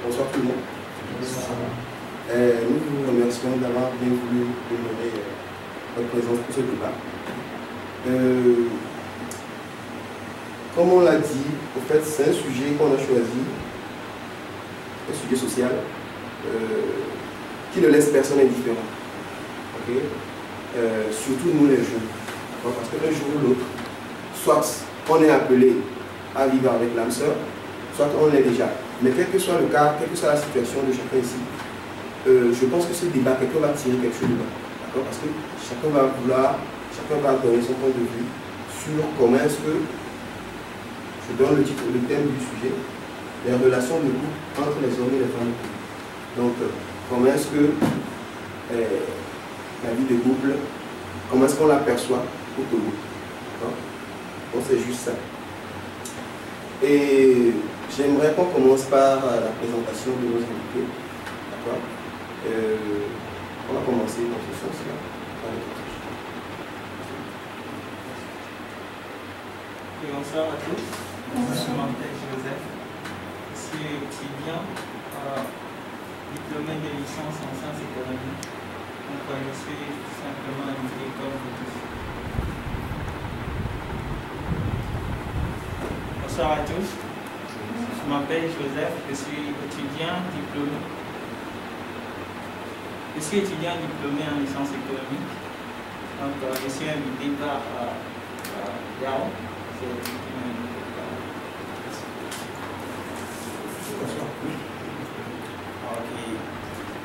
Bonsoir tout le monde. Nous vous remercions d'avoir bien voulu honorer votre présence pour ce débat. Comme on l'a dit, au fait, c'est un sujet qu'on a choisi, un sujet social, qui ne laisse personne indifférent. Okay? Surtout nous les jeunes. Parce qu'un jour ou l'autre, soit on est appelé à vivre avec l'âme sœur, soit on l'est déjà. Mais quel que soit le cas, quelle que soit la situation de chacun ici, je pense que ce débat, quelqu'un va tirer quelque chose de dedans. Parce que chacun va donner son point de vue sur comment est-ce que, je donne le thème du sujet, les relations de couple entre les hommes et les femmes. Donc, comment est-ce que la vie de couple, comment est-ce qu'on l'aperçoit au Togo. Donc, c'est juste ça. Et j'aimerais qu'on commence par la présentation de nos invités. D'accord. On va commencer dans ce sens-là. Bonsoir à tous. Je m'appelle Joseph. Je suis étudiant diplômé de licence en sciences économiques. Donc je suis tout simplement invité comme vous tous. Bonsoir à tous. Je m'appelle Joseph. Je suis étudiant diplômé. Je suis étudiant diplômé en licence économique. Donc je suis invité par Yao.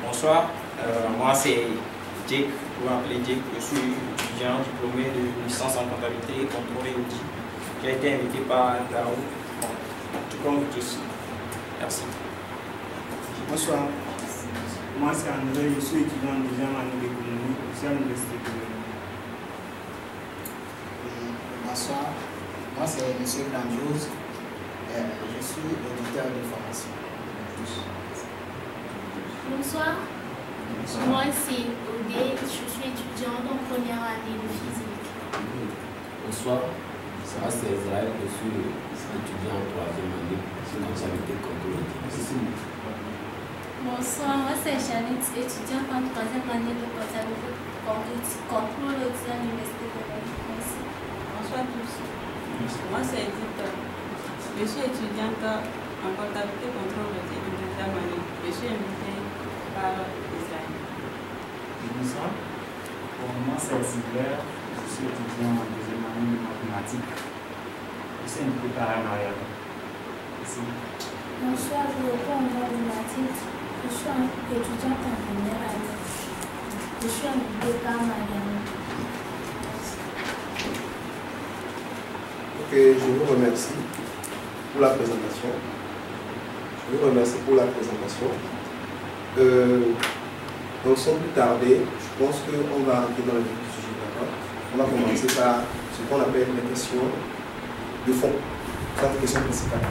Bonsoir, moi c'est Jake, vous m'appelez Jake, je suis étudiant diplômé de licence en comptabilité et contrôle et audit. J'ai été invité par Dao, tout comme vous tous. Merci. Bonsoir, moi c'est André, je suis étudiant en deuxième année d'économie ici à l'université de Lyon. Bonsoir, moi c'est M. Grandiose, je suis auditeur de formation. Bonsoir, moi c'est Odé, je suis étudiante en première année de physique. Bonsoir, moi c'est Israël, je suis étudiant en troisième année de comptabilité contrôle. Bonsoir, moi c'est Janine, étudiante en troisième année de comptabilité contrôle à l'université de Lyon. Bonsoir à tous, moi c'est Edith, je suis étudiante en comptabilité contrôle de deuxième année. Je suis invitée par Israël. Bonsoir, moi c'est Ziegler, je suis étudiant en deuxième année de mathématiques. Je suis invité par Marianne. Merci. Bonsoir, je réponds au nom de Mathilde. Je suis étudiante en première année. Je suis invitée par Marianne. Ok, je vous remercie pour la présentation. Donc sans plus tarder, je pense qu'on va entrer dans le vif du sujet. On va commencer par ce qu'on appelle les questions de fond. Ça, c'est la question principale.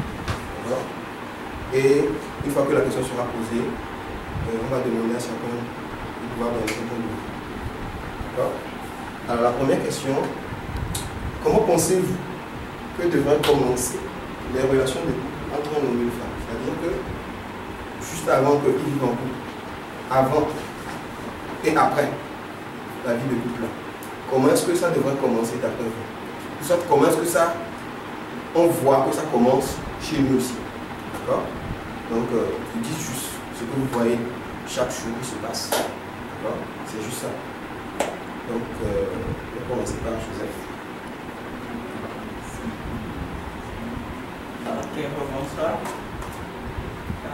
Et une fois que la question sera posée, on va demander à chacun de pouvoir donner son point de vue. D'accord. Alors la première question, comment pensez-vous que devraient commencer les relations de couple entre un homme et une femme? C'est-à-dire que juste avant qu'ils vivent en couple, avant et après la vie de couple, comment est-ce que ça devrait commencer d'après vous? Comment est-ce que ça, on voit que ça commence chez nous aussi? D'accord? Donc, vous dites juste ce que vous voyez chaque jour qui se passe. D'accord? C'est juste ça. Donc, on va commencer par Joseph. Ok, bonsoir.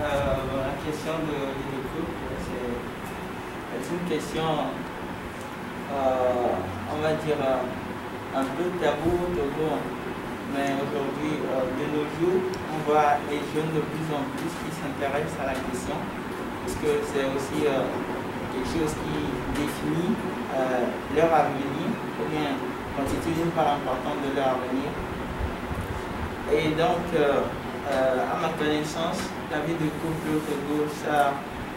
La question de couple, c'est une question, on va dire, un peu tabou au Togo. Mais aujourd'hui, de nos jours, on voit les jeunes de plus en plus qui s'intéressent à la question, parce que c'est aussi quelque chose qui définit leur avenir, ou bien constitue une part importante de leur avenir. Et donc, à ma connaissance, la vie de couple au Togo, ça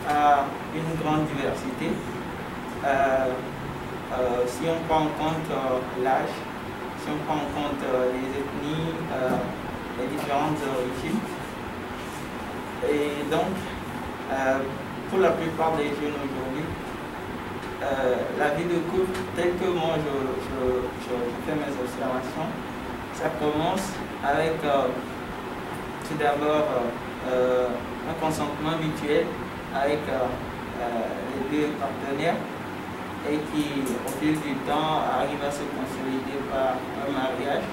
a une grande diversité. Si on prend en compte l'âge, si on prend en compte les ethnies, les différentes origines. Et donc, pour la plupart des jeunes aujourd'hui, la vie de couple, telle que moi je fais mes observations, ça commence avec tout d'abord un consentement mutuel avec les deux partenaires et qui, au fil du temps, arrive à se consolider par un mariage.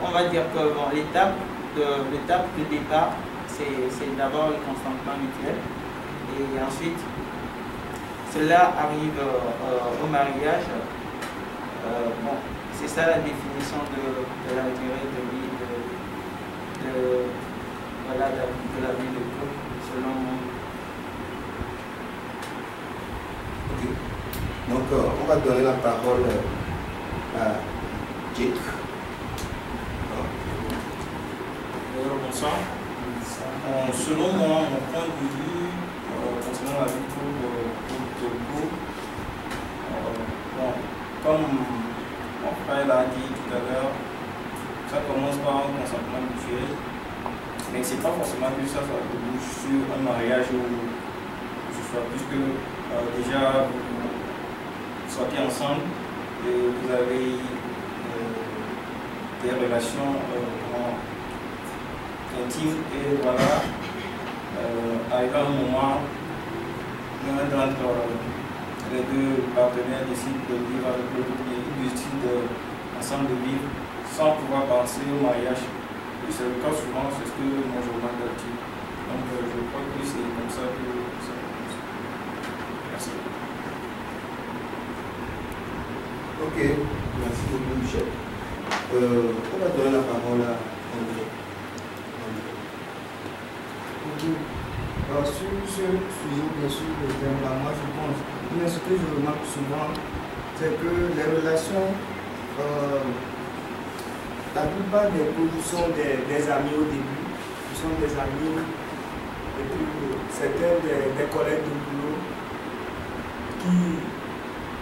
On va dire que bon, l'étape de départ, c'est d'abord le consentement mutuel et ensuite cela arrive au mariage. Bon, c'est ça la définition de la durée de vie de la vie de couple, selon moi. Ok. Donc, on va donner la parole à Jake. Bonsoir. Selon moi, mon point de vue, concernant la vie de couple, comme mon frère l'a dit tout à l'heure, ça commence par un consentement mutuel, mais c'est pas forcément que ça débouche sur un mariage ou ce soit, puisque déjà vous sortez ensemble et vous avez des relations intimes et voilà, arrivé à un moment, l'un d'entre les deux partenaires décide de vivre avec l'autre et ils décident ensemble de vivre sans pouvoir penser au mariage. Et c'est le cas souvent, c'est ce que moi je remarque là-dessus. Donc je crois que c'est comme ça que ça commence. Merci. Ok, merci beaucoup Michel. On va donner la parole à André. Ok. Alors, sur ce sujet, bien sûr, le thème là, moi je pense, mais ce que je remarque souvent, c'est que les relations, la plupart des couples sont des amis au début, ils sont des amis, et puis certains des collègues de boulot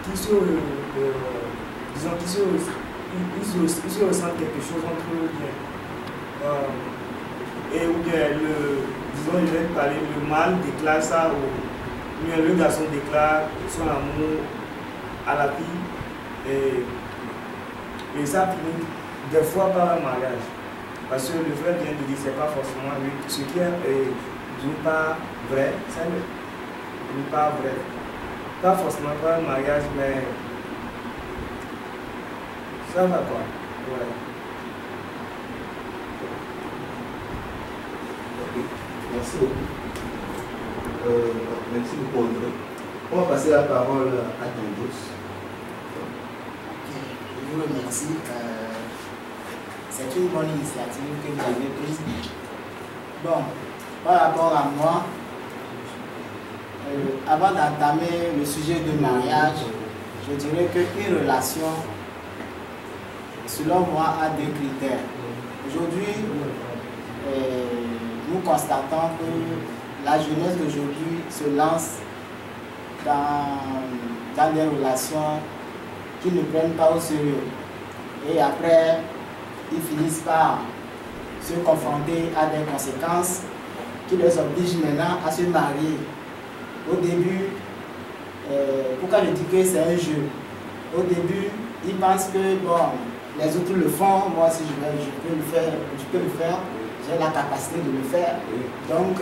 qui se ressentent quelque chose entre eux bien. Et ou bien disons, je vais parler, le mâle déclare ça, ou bien le garçon déclare son amour à la fille, et ça finit des fois par un mariage. Parce que le frère vient de dire que ce n'est pas forcément lui. Ce qui est d'une part vrai, c'est d'une part vrai. Pas forcément par un mariage, mais ça va quoi. Ouais. Merci beaucoup. Merci beaucoup André. On va passer la parole à Dandos. Je vous remercie. C'est une bonne initiative que vous avez prise. Bon, par rapport à moi, avant d'entamer le sujet du mariage, je dirais qu'une relation, selon moi, a deux critères. Aujourd'hui, nous constatons que la jeunesse d'aujourd'hui se lance dans des relations qui ne prennent pas au sérieux. Et après, ils finissent par se confronter à des conséquences qui les obligent maintenant à se marier. Au début, pourquoi je dis que c'est un jeu? Au début, ils pensent que bon, les autres le font, moi si je peux le faire, j'ai la capacité de le faire. Donc,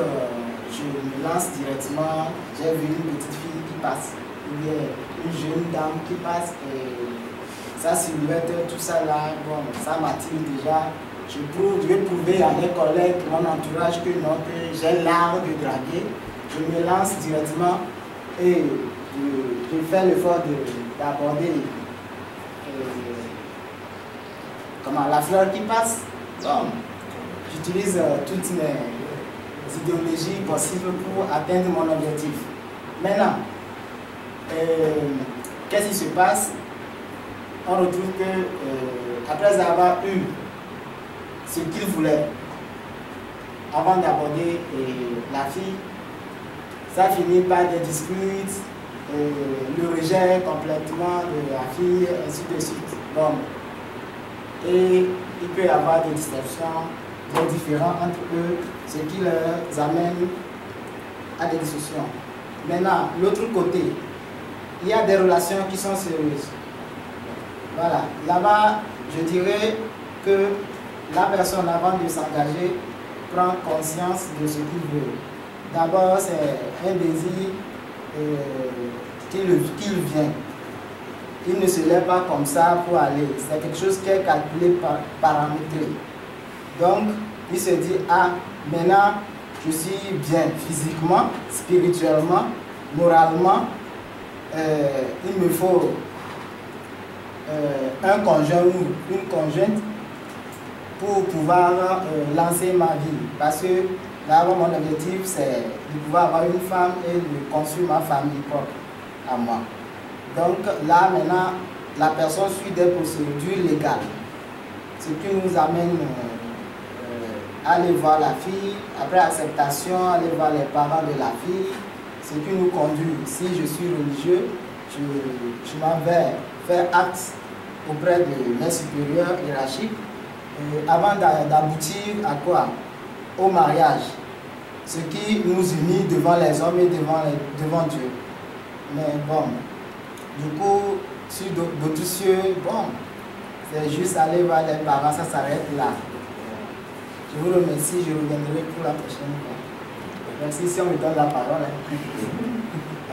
je me lance directement. J'ai vu une petite fille qui passe, ou bien une jeune dame qui passe, et sa silhouette, tout ça là, bon, ça m'attire déjà. Je vais prouver à mes collègues, mon entourage, que non, que j'ai l'art de draguer. Je me lance directement et je fais l'effort d'aborder la fleur qui passe. Bon, j'utilise toutes mes idéologies possibles pour atteindre mon objectif. Maintenant, qu'est-ce qui se passe? On retrouve que après avoir eu ce qu'il voulait, avant d'aborder la fille, ça finit par des disputes, le rejet complètement de la fille, ainsi de suite. Bon. Et il peut y avoir des distorsions, des différends entre eux, ce qui les amène à des discussions. Maintenant, l'autre côté, il y a des relations qui sont sérieuses. Voilà. Là-bas, je dirais que la personne, avant de s'engager, prend conscience de ce qu'il veut. D'abord, c'est un désir qu'il vient. Il ne se lève pas comme ça pour aller. C'est quelque chose qui est calculé, paramétré. Donc, il se dit, ah, maintenant, je suis bien physiquement, spirituellement, moralement. Il me faut un conjoint ou une conjointe pour pouvoir lancer ma vie. Parce que là, mon objectif, c'est de pouvoir avoir une femme et de construire ma famille propre à moi. Donc là, maintenant, la personne suit des procédures légales. Ce qui nous amène à aller voir la fille, après acceptation, aller voir les parents de la fille. Ce qui nous conduit, si je suis religieux, je m'en vais faire acte auprès de mes supérieurs hiérarchiques avant d'aboutir à quoi? Au mariage. Ce qui nous unit devant les hommes et devant Dieu. Mais bon, du coup, sur d'autres cieux, bon, c'est juste aller voir les parents, ça s'arrête là. Je vous remercie, je reviendrai pour la prochaine fois. Merci si on me donne la parole.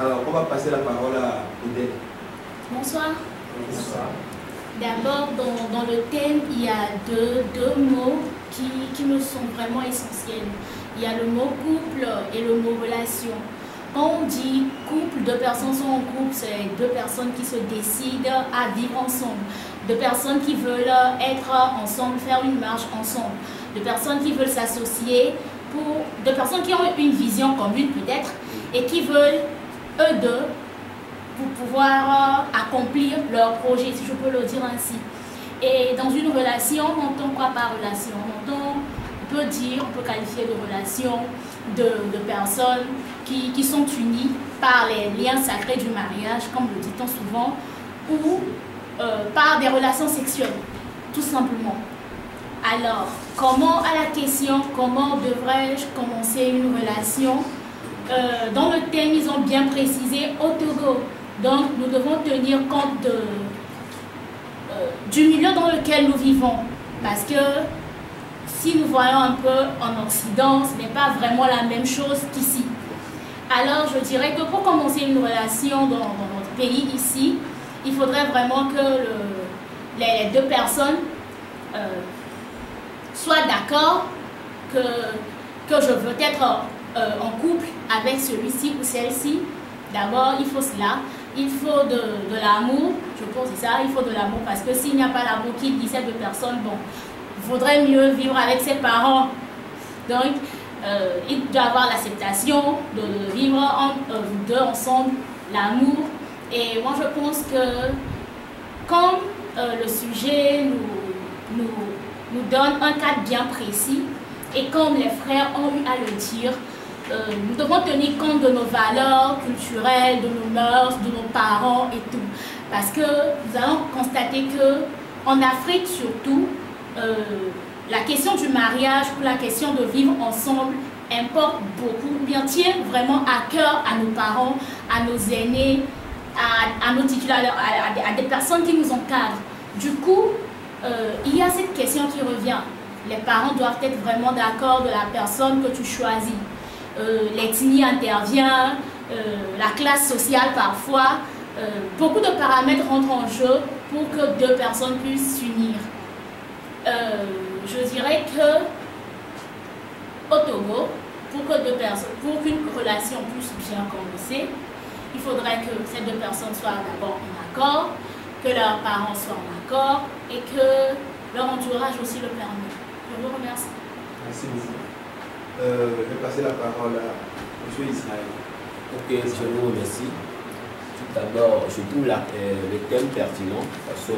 Alors, on va passer la parole à Odette. Bonsoir. Bonsoir. D'abord, dans le thème, il y a deux mots qui me sont vraiment essentiels. Il y a le mot couple et le mot relation. Quand on dit couple, deux personnes sont en couple, c'est deux personnes qui se décident à vivre ensemble. Deux personnes qui veulent être ensemble, faire une marche ensemble. Deux personnes qui veulent s'associer, deux personnes qui ont une vision commune peut-être et qui veulent, eux deux, pour pouvoir accomplir leur projet, si je peux le dire ainsi. Et dans une relation, on entend quoi par relation? On peut qualifier de relation de personnes qui sont unies par les liens sacrés du mariage, comme le dit-on souvent, ou par des relations sexuelles, tout simplement. Alors, à la question, comment devrais-je commencer une relation? Dans le thème, ils ont bien précisé au Togo. Donc, nous devons tenir compte du milieu dans lequel nous vivons. Parce que si nous voyons un peu en Occident, ce n'est pas vraiment la même chose qu'ici. Alors, je dirais que pour commencer une relation dans notre pays ici, il faudrait vraiment que les deux personnes soient d'accord que je veux être en couple avec celui-ci ou celle-ci. D'abord, il faut cela. Il faut de l'amour, je pense que c'est ça, il faut de l'amour parce que s'il n'y a pas l'amour qui dit ces deux personnes, bon, il faudrait mieux vivre avec ses parents. Donc, il doit y avoir l'acceptation de vivre vous deux ensemble, l'amour. Et moi, je pense que comme le sujet nous donne un cadre bien précis et comme les frères ont eu à le dire, nous devons tenir compte de nos valeurs culturelles, de nos mœurs, de nos parents et tout. Parce que nous allons constater qu'en Afrique surtout, la question du mariage ou la question de vivre ensemble importe beaucoup, bien tient vraiment à cœur à nos parents, à nos aînés, à nos titulaires, à des personnes qui nous encadrent. Du coup, il y a cette question qui revient. Les parents doivent être vraiment d'accord de la personne que tu choisis. L'ethnie intervient, la classe sociale parfois, beaucoup de paramètres rentrent en jeu pour que deux personnes puissent s'unir. Je dirais que au Togo, pour qu'une relation puisse bien commencer, il faudrait que ces deux personnes soient d'abord en accord, que leurs parents soient en accord et que leur entourage aussi le permet. Je vous remercie. Merci beaucoup. Je vais passer la parole à M. Israël. Ok, je vous remercie. Tout d'abord, je trouve le thème pertinent parce que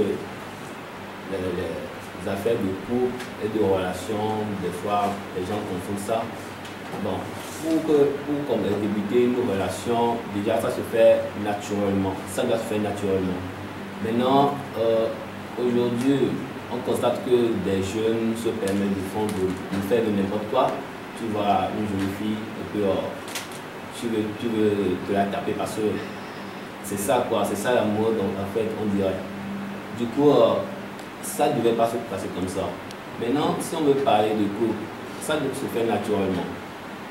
les affaires de couple et de relations, des fois, les gens confondent ça. Bon, pour débuter une relation, déjà, ça se fait naturellement. Ça doit se faire naturellement. Maintenant, aujourd'hui, on constate que des jeunes se permettent de faire de n'importe quoi. Tu vois une jolie fille et puis tu veux te la taper parce que c'est ça quoi, c'est ça l'amour, donc en fait on dirait. Du coup, ça ne devait pas se passer comme ça. Maintenant, si on veut parler de couple, ça doit se faire naturellement.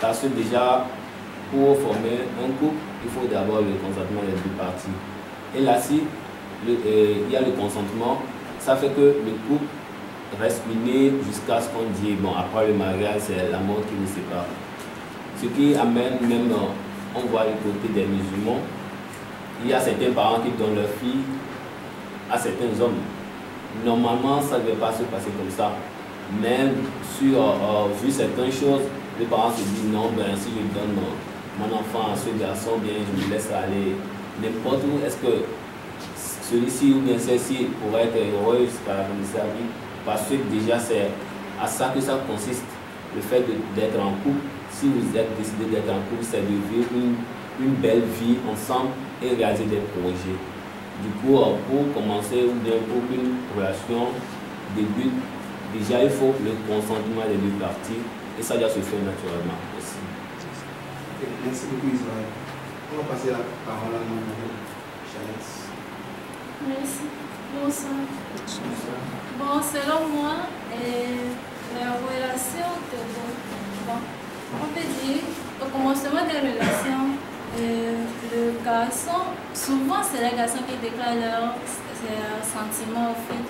Parce que déjà, pour former un couple, il faut d'abord le consentement des deux parties. Et là, si il y a le consentement, ça fait que le couple reste uni jusqu'à ce qu'on dise, bon, après le mariage, c'est la mort qui nous sépare. Ce qui amène même, on voit le côté des musulmans, il y a certains parents qui donnent leur fille à certains hommes. Normalement, ça ne devait pas se passer comme ça. Mais vu certaines choses, les parents se disent non, ben, si je donne mon enfant à ce garçon, bien, je me laisse aller n'importe où. Est-ce que celui-ci ou bien celle-ci pourrait être heureuse par la fin de sa vie? Parce que déjà, c'est à ça que ça consiste, le fait d'être en couple. Si vous êtes décidé d'être en couple, c'est de vivre une belle vie ensemble et réaliser des projets. Du coup, pour commencer ou bien pour qu'une relation débute, déjà il faut le consentement des deux parties et ça doit se faire naturellement aussi. Okay, merci beaucoup Israël. On va passer la parole à Mme Chalice. Merci. Bonsoir. Bon, selon moi, la relation on peut dire au commencement des relations, le garçon, souvent c'est les garçons qui déclarent leurs sentiments au fait.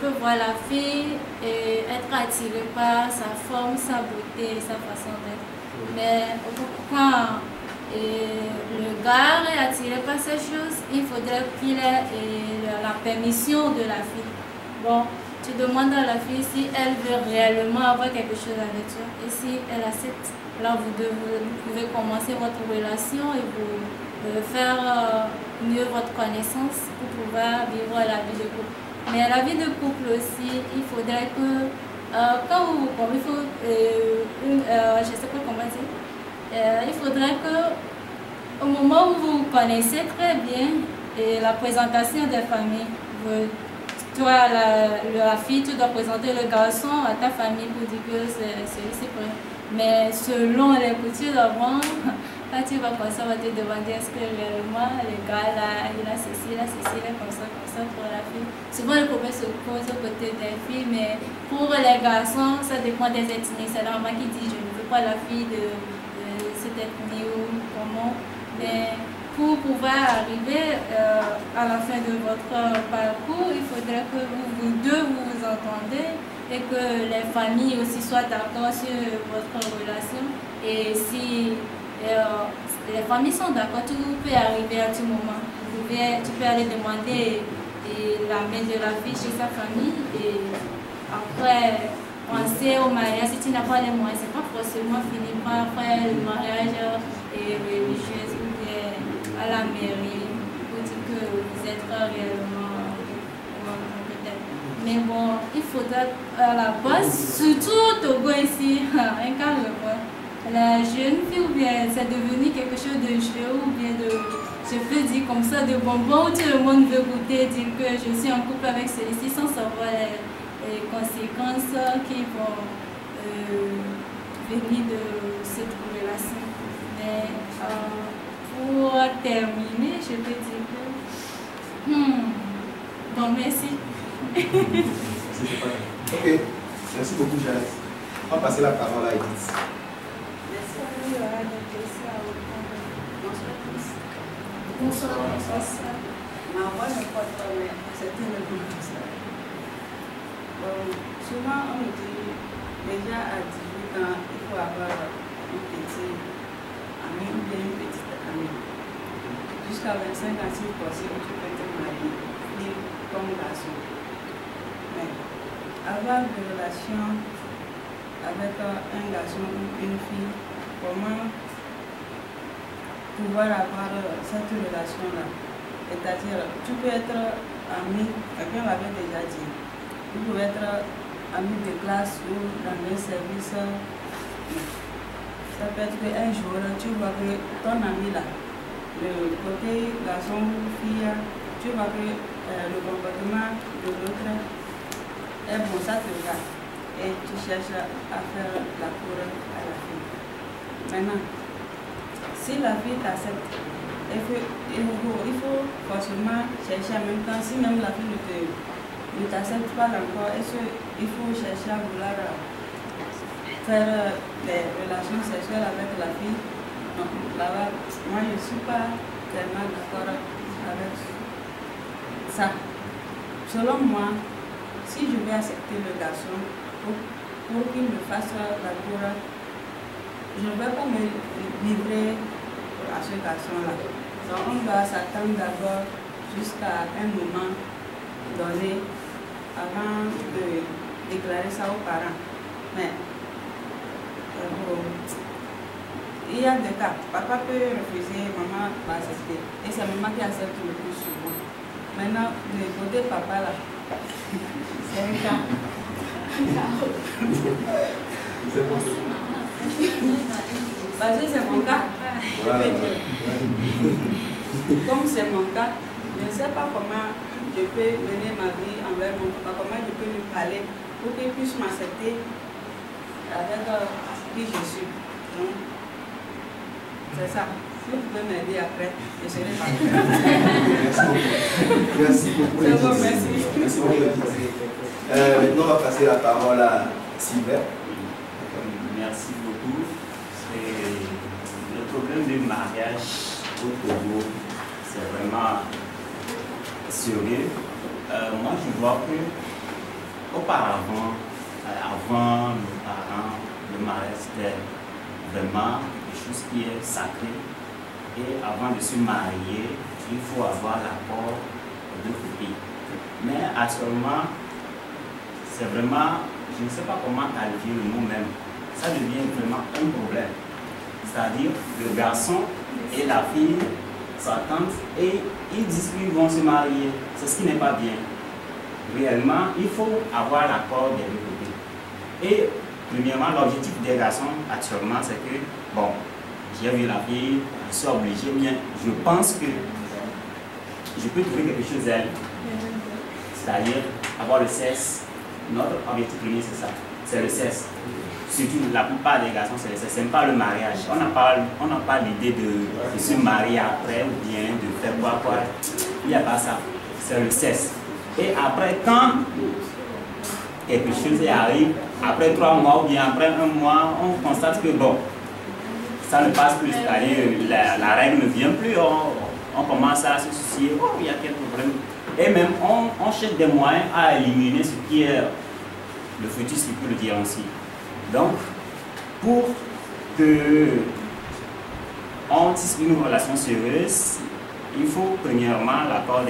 Peut voir la fille et être attiré par sa forme, sa beauté, sa façon d'être. Mais quand le gars est attiré par ces choses, il faudrait qu'il ait la permission de la fille. Bon, tu demandes à la fille si elle veut réellement avoir quelque chose avec toi. Et si elle accepte, là vous pouvez commencer votre relation et vous faire mieux votre connaissance pour pouvoir vivre la vie de couple. Mais la vie de couple aussi, il faudrait que, quand vous, il faut, je sais pas comment dire, il faudrait que, au moment où vous connaissez très bien la présentation des familles, toi, la fille, tu dois présenter le garçon à ta famille pour dire que c'est prêt. Mais selon les coutumes d'avant, quand tu vas comme ça, on va te demander est-ce que réellement le gars là, il a ceci, comme ça pour la fille. Souvent le problème se pose au côté des filles, mais pour les garçons, ça dépend des ethnies. C'est normal qui dit je ne veux pas la fille de cette ethnie ou comment. Mais pour pouvoir arriver à la fin de votre parcours, il faudrait que vous deux vous entendez et que les familles aussi soient d'accord sur votre relation. Et si les familles sont d'accord, tout peut arriver à tout moment. Tu peux aller demander la main de la fille chez sa famille et après penser au mariage. Si tu n'as pas les moyens, c'est pas forcément fini par faire le mariage religieux ou bien à la mairie pour dire que vous êtes réellement peut-être. Mais bon, il faudra à la base, surtout au Togo ici, un cas la jeune fille ou bien c'est devenu quelque chose de jeu ou bien de, je peux dire comme ça, de bonbons où tout le monde veut goûter, dire que je suis en couple avec celui-ci sans savoir les conséquences qui vont venir de cette relation. Mais pour terminer, je peux dire que bon, merci. Ok, merci beaucoup Janice. On va passer la parole à Edith. Bonsoir. Moi, je crois que c'est une réponse. Souvent, on me dit, déjà à 18 ans, il faut avoir une petite amie ou bien une petite amie. Jusqu'à 25 ans, si possible, tu peux te marier, fille comme garçon. Mais avoir des relations avec un garçon ou une fille, comment pouvoir avoir cette relation-là? C'est-à-dire, tu peux être ami, quelqu'un m'avait déjà dit, vous pouvez être ami de classe ou dans le service. Ça peut être qu'un jour, tu vois que ton ami là, le côté garçon ou fille, tu vois que le comportement de l'autre est bon, ça te va. Et tu cherches à faire la cour à la fille. Maintenant, si la fille t'accepte, il faut forcément chercher en même temps, si même la fille ne t'accepte pas encore, est-ce qu'il faut chercher à vouloir faire des relations sexuelles avec la fille? Donc là-bas, moi je ne suis pas tellement d'accord avec ça. Selon moi, si je vais accepter le garçon pour qu'il me fasse la cour, je ne vais pas me livrer à ce garçon-là. Donc on doit s'attendre d'abord jusqu'à un moment donné avant de déclarer ça aux parents. Mais il y a des cas, papa peut refuser, maman va accepter. Et c'est maman qui accepte le plus souvent. Maintenant, le côté papa là, c'est un cas. Parce que c'est mon cas. Voilà. Comme c'est mon cas, je ne sais pas comment je peux mener ma vie envers mon papa, comment je peux lui parler pour qu'il puisse m'accepter avec qui je suis. Donc, c'est ça. Si vous pouvez m'aider après, je serai pas. Merci beaucoup. C'est bon, merci. Merci beaucoup. Maintenant, on va passer la parole à Sylvain. Merci beaucoup. Le problème du mariage au Togo, c'est vraiment sérieux. Moi, je vois que auparavant, avant nos parents, le mariage c'était vraiment quelque chose qui est sacré. Et avant de se marier, il faut avoir l'accord de deux côtés. Mais actuellement, c'est vraiment, je ne sais pas comment qualifier le mot même. Ça devient vraiment un problème. C'est-à-dire le garçon et la fille s'attendent et ils disent qu'ils vont se marier. C'est ce qui n'est pas bien. Réellement, il faut avoir l'accord des deux côtés. Et premièrement, l'objectif des garçons actuellement, c'est que, bon, j'ai vu la fille, je suis obligé, mais je pense que je peux trouver quelque chose d'elle. C'est-à-dire avoir le sexe. Notre objectif premier, c'est ça. C'est le sexe. Surtout, la plupart des garçons, c'est le sexe. Ce n'est pas le mariage. On n'a pas l'idée de se marier après ou bien de faire quoi. Il n'y a pas ça. C'est le sexe. Et après, quand quelque chose arrive, après 3 mois ou bien après 1 mois, on constate que bon, ça ne passe plus. C'est-à-dire, la règle ne vient plus. On commence à se soucier. Oh, il y a quel problème. Et même, on cherche des moyens à éliminer ce qui est le fœtus, si peut le dire ainsi. Donc, pour que on tisse une relation sérieuse, il faut premièrement l'accord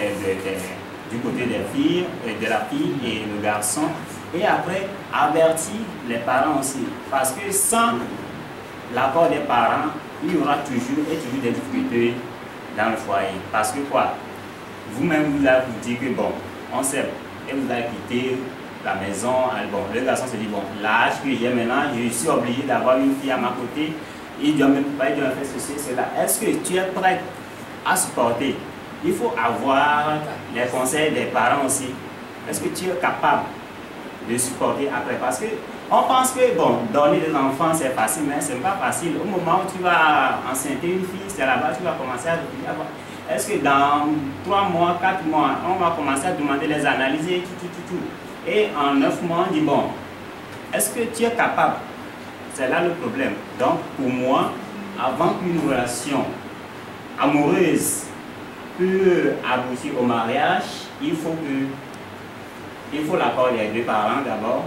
du côté des filles, de la fille et le garçon, et après avertir les parents aussi. Parce que sans l'accord des parents, il y aura toujours des difficultés dans le foyer. Parce que quoi? Vous-même, vous allez vous dire que bon, on s'aime, et vous allez quitter la maison. Bon, le garçon se dit, bon, l'âge que j'ai maintenant, je suis obligé d'avoir une fille à ma côté, il doit me faire ceci, cela. Est-ce que tu es prêt à supporter? Il faut avoir les conseils des parents aussi. Est-ce que tu es capable de supporter après? Parce que on pense que, bon, donner des enfants, c'est facile, mais ce n'est pas facile. Au moment où tu vas enceinter une fille, c'est là-bas que tu vas commencer à réfléchir. Est-ce que dans 3 mois, 4 mois, on va commencer à demander les analyses, tout. Et en 9 mois, on dit, bon, est-ce que tu es capable? C'est là le problème. Donc, pour moi, avant qu'une relation amoureuse peut aboutir au mariage, il faut l'accord des deux parents d'abord,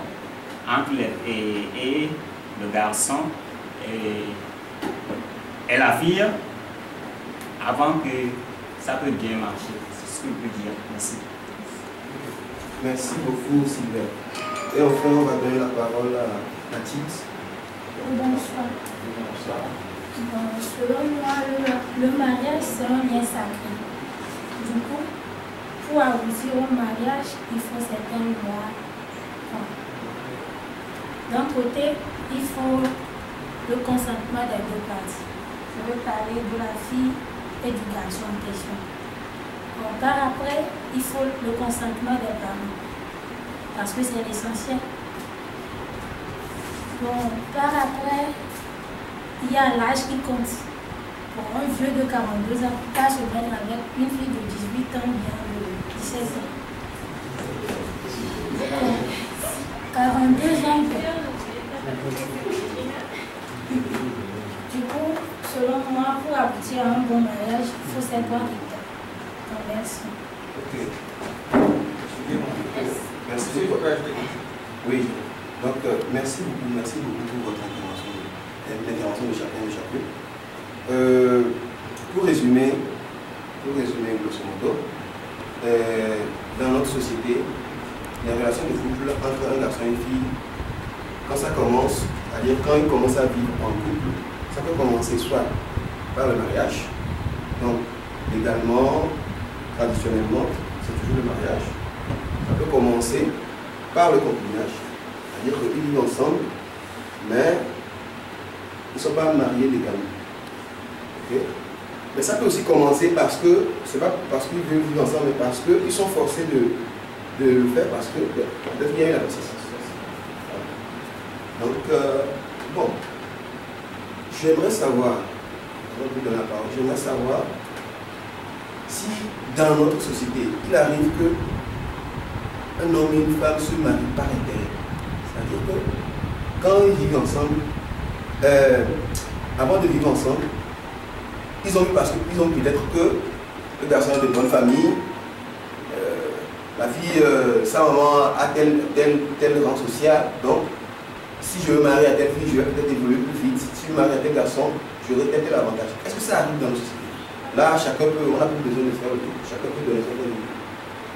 entre et le garçon et la fille, avant que ça peut bien marcher. C'est ce que je peux dire. Merci. Merci beaucoup, Sylvain. Et enfin, on va donner la parole à Mathilde. Bonsoir. Bon, selon moi, le mariage, c'est un lien sacré. Du coup, pour aboutir au mariage, il faut certaines lois. D'un côté, il faut le consentement des deux parties. Je veux parler de la fille et du garçon en question. Bon, par après, il faut le consentement des parents, parce que c'est l'essentiel. Bon, par après, il y a l'âge qui compte. Pour un vieux de 42 ans, pas se mettre avec une fille de 18 ans ou bien de 17 ans. 42 ans. Du coup, selon moi, pour aboutir à un bon mariage, il faut savoir l'état. Merci. Ok. Merci beaucoup. Oui. Donc, merci beaucoup pour votre intervention, l'intervention de chacun et de chacune. Pour résumer grosso modo, dans notre société, les relations de couple entre un garçon et une fille, quand ça commence, c'est-à-dire quand ils commencent à vivre en couple, ça peut commencer soit par le mariage, donc légalement, traditionnellement, c'est toujours le mariage. Ça peut commencer par le concubinage, c'est-à-dire qu'ils vivent ensemble, mais ils ne sont pas mariés légalement. Okay? Mais ça peut aussi commencer parce que, c'est pas parce qu'ils veulent vivre ensemble, mais parce qu'ils sont forcés de le faire parce que peut-être qu'il y a eu la grossesse. Donc, bon, j'aimerais savoir, j'aimerais savoir si dans notre société, il arrive que un homme et une femme se marient par intérêt. C'est-à-dire que quand ils vivent ensemble, avant de vivre ensemble, ils ont vu parce qu'ils ont peut-être que le garçon est de bonne famille, la fille, sa maman a tel rang social, donc si je veux marier à telle fille, je vais peut-être évoluer plus vite. Si je veux marier à tel garçon, j'aurai tel avantage. Est-ce que ça arrive dans nos sociétés? Là, chacun peut, on n'a plus besoin de faire le tout. Chacun peut donner son avis.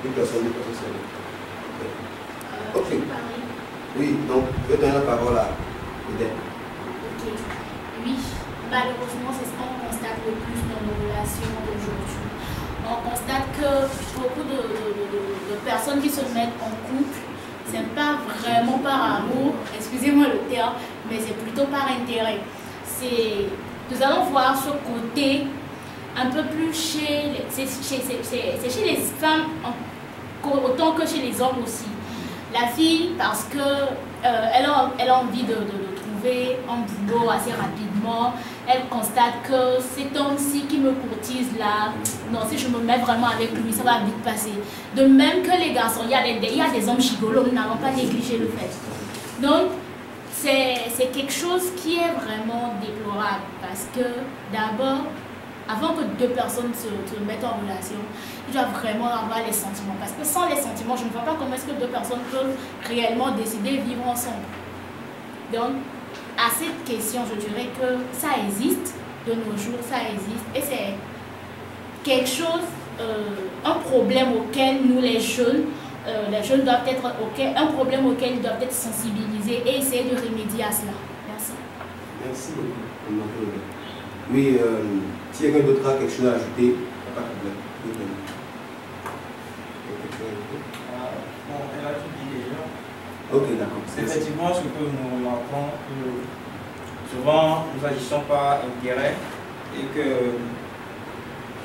Une personne sérieuse. Ok. Oui, donc je vais donner la parole à Odette. Ok. Oui, malheureusement, c'est ce qu'on constate le plus dans nos relations d'aujourd'hui. On constate que beaucoup de personnes qui se mettent en couple, c'est pas vraiment par amour, excusez-moi le terme, mais c'est plutôt par intérêt. Nous allons voir ce côté un peu plus chez les femmes autant que chez les hommes aussi. La fille, parce que elle a envie de trouver un boulot assez rapidement, elle constate que cet homme-ci qui me courtise là, non, si je me mets vraiment avec lui, ça va vite passer. De même que les garçons, il y a des hommes gigolos, nous n'allons pas négliger le fait. Donc, c'est quelque chose qui est vraiment déplorable parce que d'abord, avant que deux personnes se mettent en relation, il doit vraiment avoir les sentiments. Parce que sans les sentiments, je ne vois pas comment est-ce que deux personnes peuvent réellement décider de vivre ensemble. Donc, à cette question, je dirais que ça existe, de nos jours, ça existe. Et c'est quelque chose, un problème auquel nous, les jeunes doivent être, un problème auquel ils doivent être sensibilisés et essayer de remédier à cela. Merci. Merci beaucoup. Oui, si quelqu'un d'autre a quelque chose à ajouter, il n'y a pas de problème. Bon, elle a tout dit déjà. Ok, d'accord. Effectivement, ce que nous remarquons, que souvent nous agissons par intérêt et que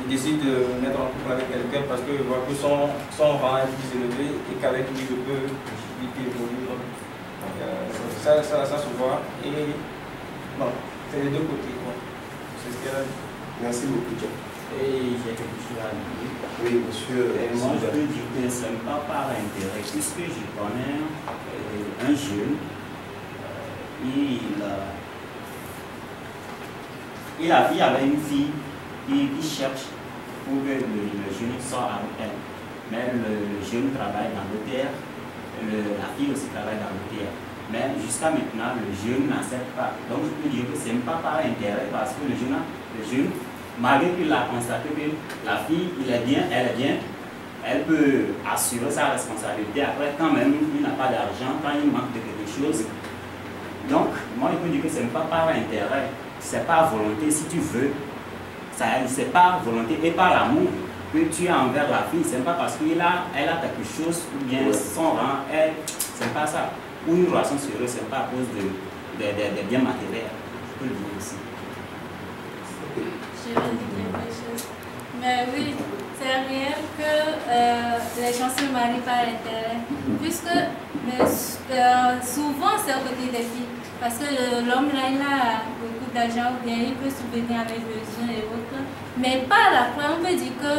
il décide de mettre en couple avec quelqu'un parce que voit que son rang est plus élevé et qu'avec lui je peux vite évoluer. Ça se voit. Et bon, c'est les deux côtés. Bon. C'est ce qu'elle a dit. Merci beaucoup, Jack. Et j'ai quelque chose à dire. Oui, monsieur. Et moi, je peux dire que ce n'est pas par intérêt, puisque je connais un jeune, il avait une fille qui cherche pour que le jeune sorte avec elle. Mais le jeune travaille dans l'hôtel, la fille aussi travaille dans l'hôtel. Mais jusqu'à maintenant, le jeune n'accepte pas. Donc, je peux dire que ce n'est pas par intérêt, parce que le jeune, malgré qu'il a constaté que la fille, elle est bien, elle peut assurer sa responsabilité. Après, quand même, il n'a pas d'argent, quand il manque de quelque chose. Donc, moi, je peux dire que ce n'est pas par intérêt, c'est par volonté. Si tu veux, c'est par volonté et par l'amour que tu as envers la fille. Ce n'est pas parce qu'elle a quelque chose ou bien son rang, c'est pas ça. Ou une relation sérieuse, ce n'est pas à cause des biens matériels. Je peux le dire aussi. Je vais dire quelque chose. Mais oui, c'est réel que les gens se marient par intérêt. Puisque souvent c'est au côté des filles. Parce que l'homme là, il a beaucoup d'argent ou bien il peut subvenir à mes besoins et autres. Mais par après, on peut dire que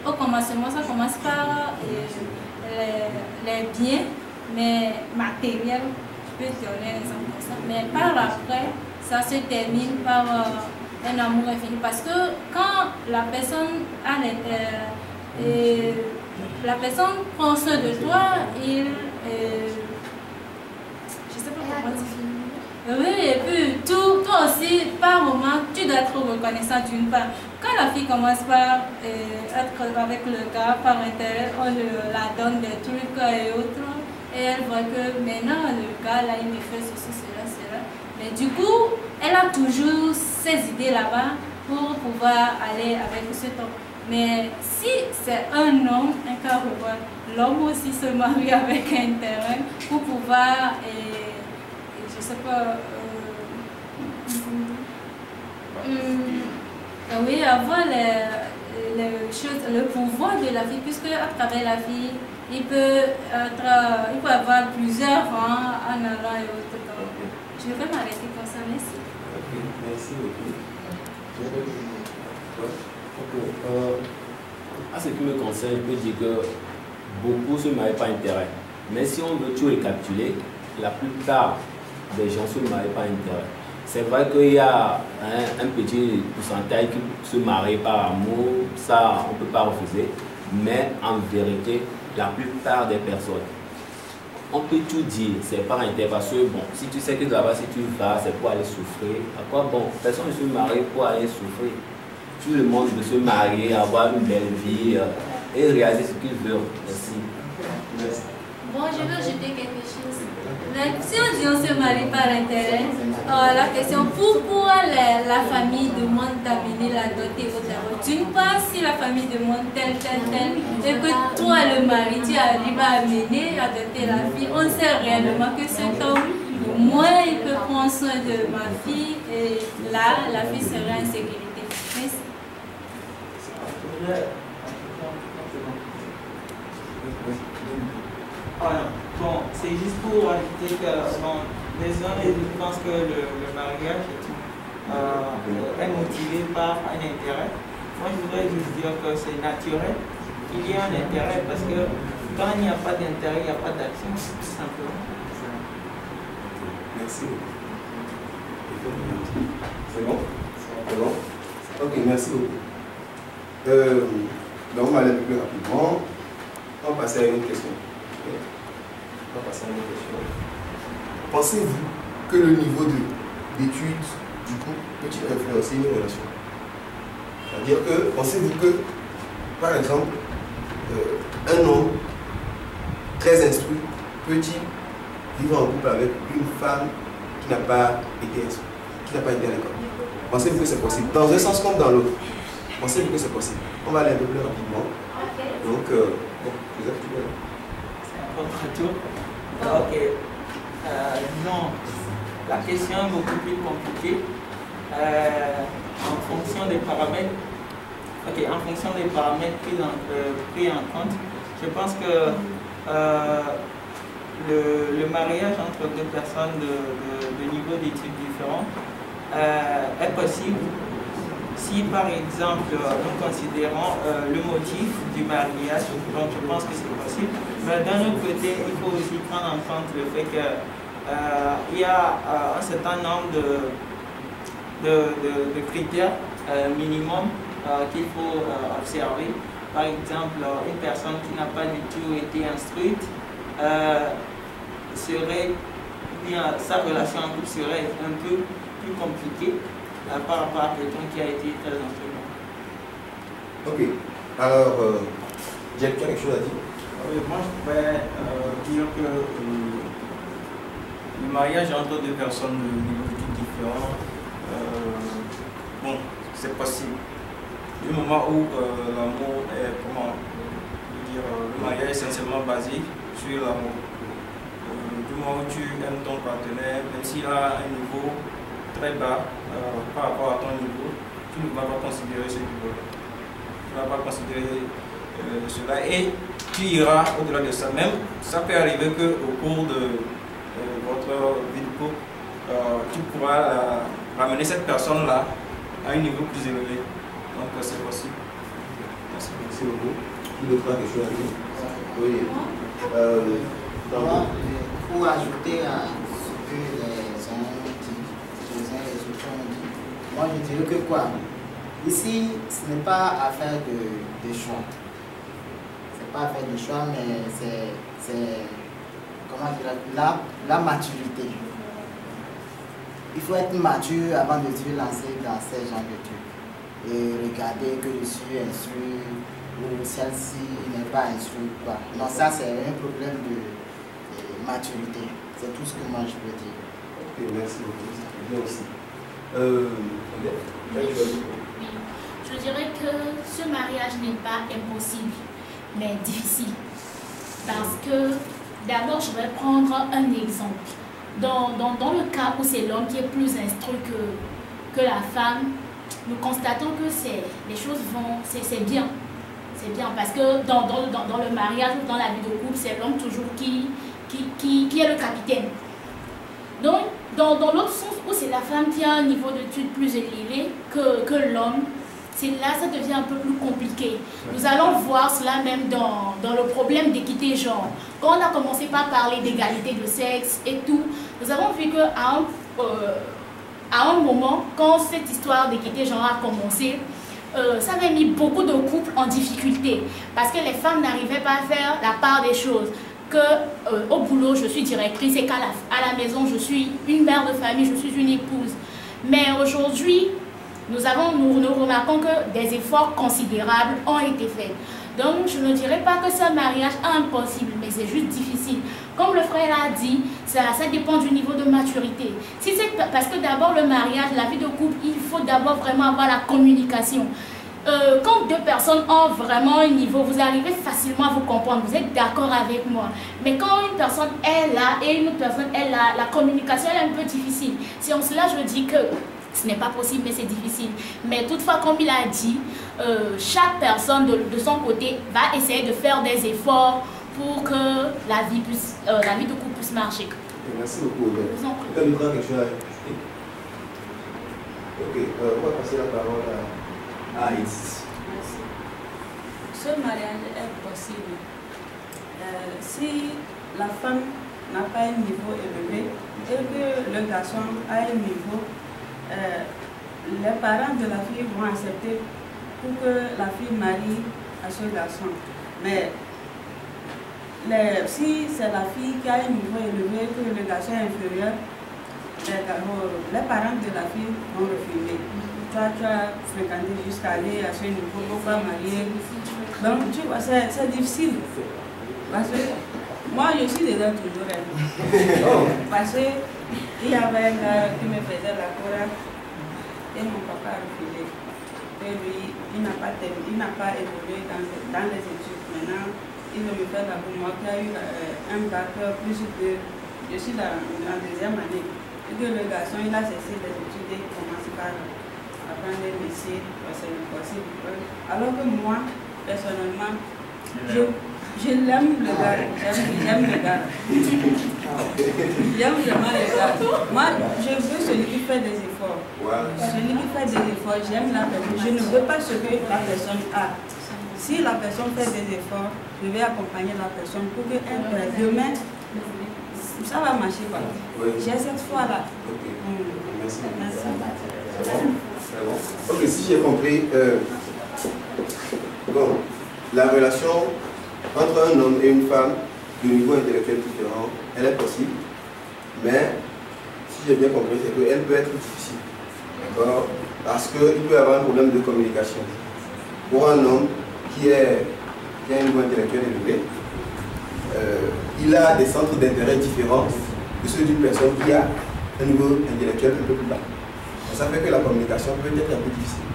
au commencement, ça commence par les biens, mais matériels. Je peux donner un exemple comme ça. Mais par après, ça se termine par un amour infini. Parce que quand la personne a la personne prend soin de toi, je sais pas comment dire. Oui, et puis toi aussi, par moment, tu dois être reconnaissant d'une part. Quand la fille commence par être avec le gars par intérêt, on la donne des trucs et autres, et elle voit que maintenant le gars là il me fait ceci, cela. Mais du coup, elle a toujours ses idées là-bas pour pouvoir aller avec cet homme. Mais si c'est un homme, un cas revoir, l'homme aussi se marie avec un intérêt pour pouvoir, je sais pas, oui, avoir les choses, le pouvoir de la vie, puisque à travers la vie, il peut avoir plusieurs rangs en allant et autres. Je vais m'arrêter comme ça, merci. Ok, merci beaucoup. À ce qui me concerne, je peux dire que beaucoup se marient par intérêt. Mais si on veut tout récapituler, la plupart des gens se marient par intérêt. C'est vrai qu'il y a un petit pourcentage qui se marie par amour, ça on ne peut pas refuser. Mais en vérité, la plupart des personnes, on peut tout dire, c'est par intérêt. Parce que bon, si tu sais que là-bas, si tu vas, c'est pour aller souffrir. À quoi bon? Personne ne se marie pour aller souffrir. Tout le monde veut se marier, avoir une belle vie et réaliser ce qu'il veut. Merci. Bon, je veux ajouter quelque chose. Si on dit on se marie par intérêt, la question pourquoi la famille demande d'amener la dot et autres. D'une part, si la famille demande tel, et que toi le mari, tu arrives à amener, à doter la fille, on sait réellement que cet homme, moi, il peut prendre soin de ma fille et là, la fille sera en sécurité. Merci. Bon, c'est juste pour ajouter que les hommes pensent que le mariage est motivé par un intérêt. Moi, je voudrais juste dire que c'est naturel qu'il y ait un intérêt parce que quand il n'y a pas d'intérêt, il n'y a pas d'action, tout simplement. Merci. C'est bon? C'est bon? Ok, merci beaucoup. Donc, on va aller un peu plus rapidement. On va passer à une autre question. Pensez-vous que le niveau d'études du couple peut-il influencer une relation? C'est-à-dire que, pensez-vous que, par exemple, un homme très instruit peut-il vivre en couple avec une femme qui n'a pas été instruite, qui n'a pas été à l'école? Pensez-vous que c'est possible? Dans un sens comme dans l'autre. Pensez-vous que c'est possible? On va aller un peu plus rapidement. Donc, vous êtes tout Votre tour. Ok. Non, la question est beaucoup plus compliquée. En fonction des paramètres, en fonction des paramètres pris en compte, je pense que le mariage entre deux personnes de niveau d'études différents est possible si par exemple nous considérons le motif du mariage, donc je pense que c'est possible, mais d'un autre côté il faut aussi prendre en compte le fait qu'il y a un certain nombre de critères minimum qu'il faut observer. Par exemple, une personne qui n'a pas du tout été instruite sa relation en couple serait un peu plus compliquée par rapport à quelqu'un qui a été très instruit. Ok. Alors, Jack, tu as quelque chose à dire? Oui, moi je pourrais dire que le mariage entre deux personnes de niveau d'études différents, bon, c'est possible. Du moment où l'amour est, le mariage est essentiellement basé sur l'amour. Du moment où tu aimes ton partenaire, même s'il a un niveau très bas par rapport à ton niveau, tu ne vas pas considérer ce niveau-là. ne vas pas considérer cela et tu iras au-delà de ça. Même, ça peut arriver qu'au cours de votre vie de couple, tu pourras ramener cette personne-là à un niveau plus élevé. Donc c'est possible. Merci. Merci beaucoup. Qui d'autre a quelque chose à dire? Oui. Pour ajouter à ce que les uns les autres ont dit, moi je dirais que quoi? Ici, ce n'est pas affaire de choix. C'est pas affaire de choix, mais c'est comment dire, la maturité. Il faut être mature avant de se lancer dans ces genres de trucs. Et regarder que je suis instruit ou celle-ci n'est pas instruite. Non, ça c'est un problème de maturité. C'est tout ce que moi je peux dire. Ok, merci beaucoup. Bien aussi. Je dirais que ce mariage n'est pas impossible, mais difficile. Parce que, d'abord, je vais prendre un exemple. Dans le cas où c'est l'homme qui est plus instruit que la femme, nous constatons que les choses vont, c'est bien. C'est bien parce que dans le mariage ou dans la vie de couple, c'est l'homme toujours qui est le capitaine. Donc, dans l'autre sens où c'est la femme qui a un niveau d'études plus élevé que l'homme, c'est là ça devient un peu plus compliqué. Nous allons voir cela même dans le problème d'équité genre. Quand on a commencé par parler d'égalité de sexe et tout, nous avons vu qu'à un moment, quand cette histoire d'équité genre a commencé, ça avait mis beaucoup de couples en difficulté parce que les femmes n'arrivaient pas à faire la part des choses. Au boulot, je suis directrice et qu'à la maison, je suis une mère de famille, je suis une épouse. Mais aujourd'hui, nous remarquons que des efforts considérables ont été faits. Donc, je ne dirais pas que c'est un mariage impossible, mais c'est juste difficile. Comme le frère l'a dit, ça dépend du niveau de maturité. Si c'est parce que d'abord le mariage, la vie de couple, il faut d'abord vraiment avoir la communication. Quand deux personnes ont vraiment un niveau, vous arrivez facilement à vous comprendre, vous êtes d'accord avec moi. Mais quand une personne est là et une autre personne est là, la communication est un peu difficile. C'est en cela que je dis que ce n'est pas possible, mais c'est difficile. Mais toutefois, comme il a dit, chaque personne de son côté va essayer de faire des efforts pour que la vie de couple puisse marcher. Merci beaucoup. Quelqu'un d'autre a quelque chose à ajouter? Ok, on va passer la parole à Isis. Merci. Ce mariage est possible. Si la femme n'a pas un niveau élevé et que le garçon a un niveau, les parents de la fille vont accepter pour que la fille marie à ce garçon. Mais si c'est la fille qui a un niveau élevé et que le garçon est inférieur, les parents de la fille vont refuser. Toi, tu as fréquenté jusqu'à aller à ce niveau, pourquoi marier? Donc, tu vois, c'est difficile. Parce que moi, je suis déjà toujours parce qu'il y avait un gars qui me faisait la chorale et mon papa a refusé. Et lui, il n'a pas évolué dans les études. Maintenant, il veut me faire la pour moi qui a eu un bac plus de... Je suis en deuxième année. Et que le garçon, il a cessé les études et il commence par apprendre les métiers, c'est impossible. Alors que moi, personnellement, je l'aime le gars, j'aime le gars. J'aime vraiment le gars. Moi, je veux celui qui fait des efforts. Celui qui fait des efforts, j'aime la personne. Je ne veux pas ce que la personne a. Si la personne fait des efforts, je vais accompagner la personne pour que demain, ça va marcher. J'ai cette foi-là. Merci. Ok, si j'ai compris, bon, la relation entre un homme et une femme de niveau intellectuel différent, elle est possible, mais si j'ai bien compris, c'est qu'elle peut être difficile, d'accord? Parce qu'il peut y avoir un problème de communication. Pour un homme qui a un niveau intellectuel élevé, il a des centres d'intérêt différents de ceux d'une personne qui a un niveau intellectuel un peu plus bas. Ça fait que la communication peut être un peu difficile.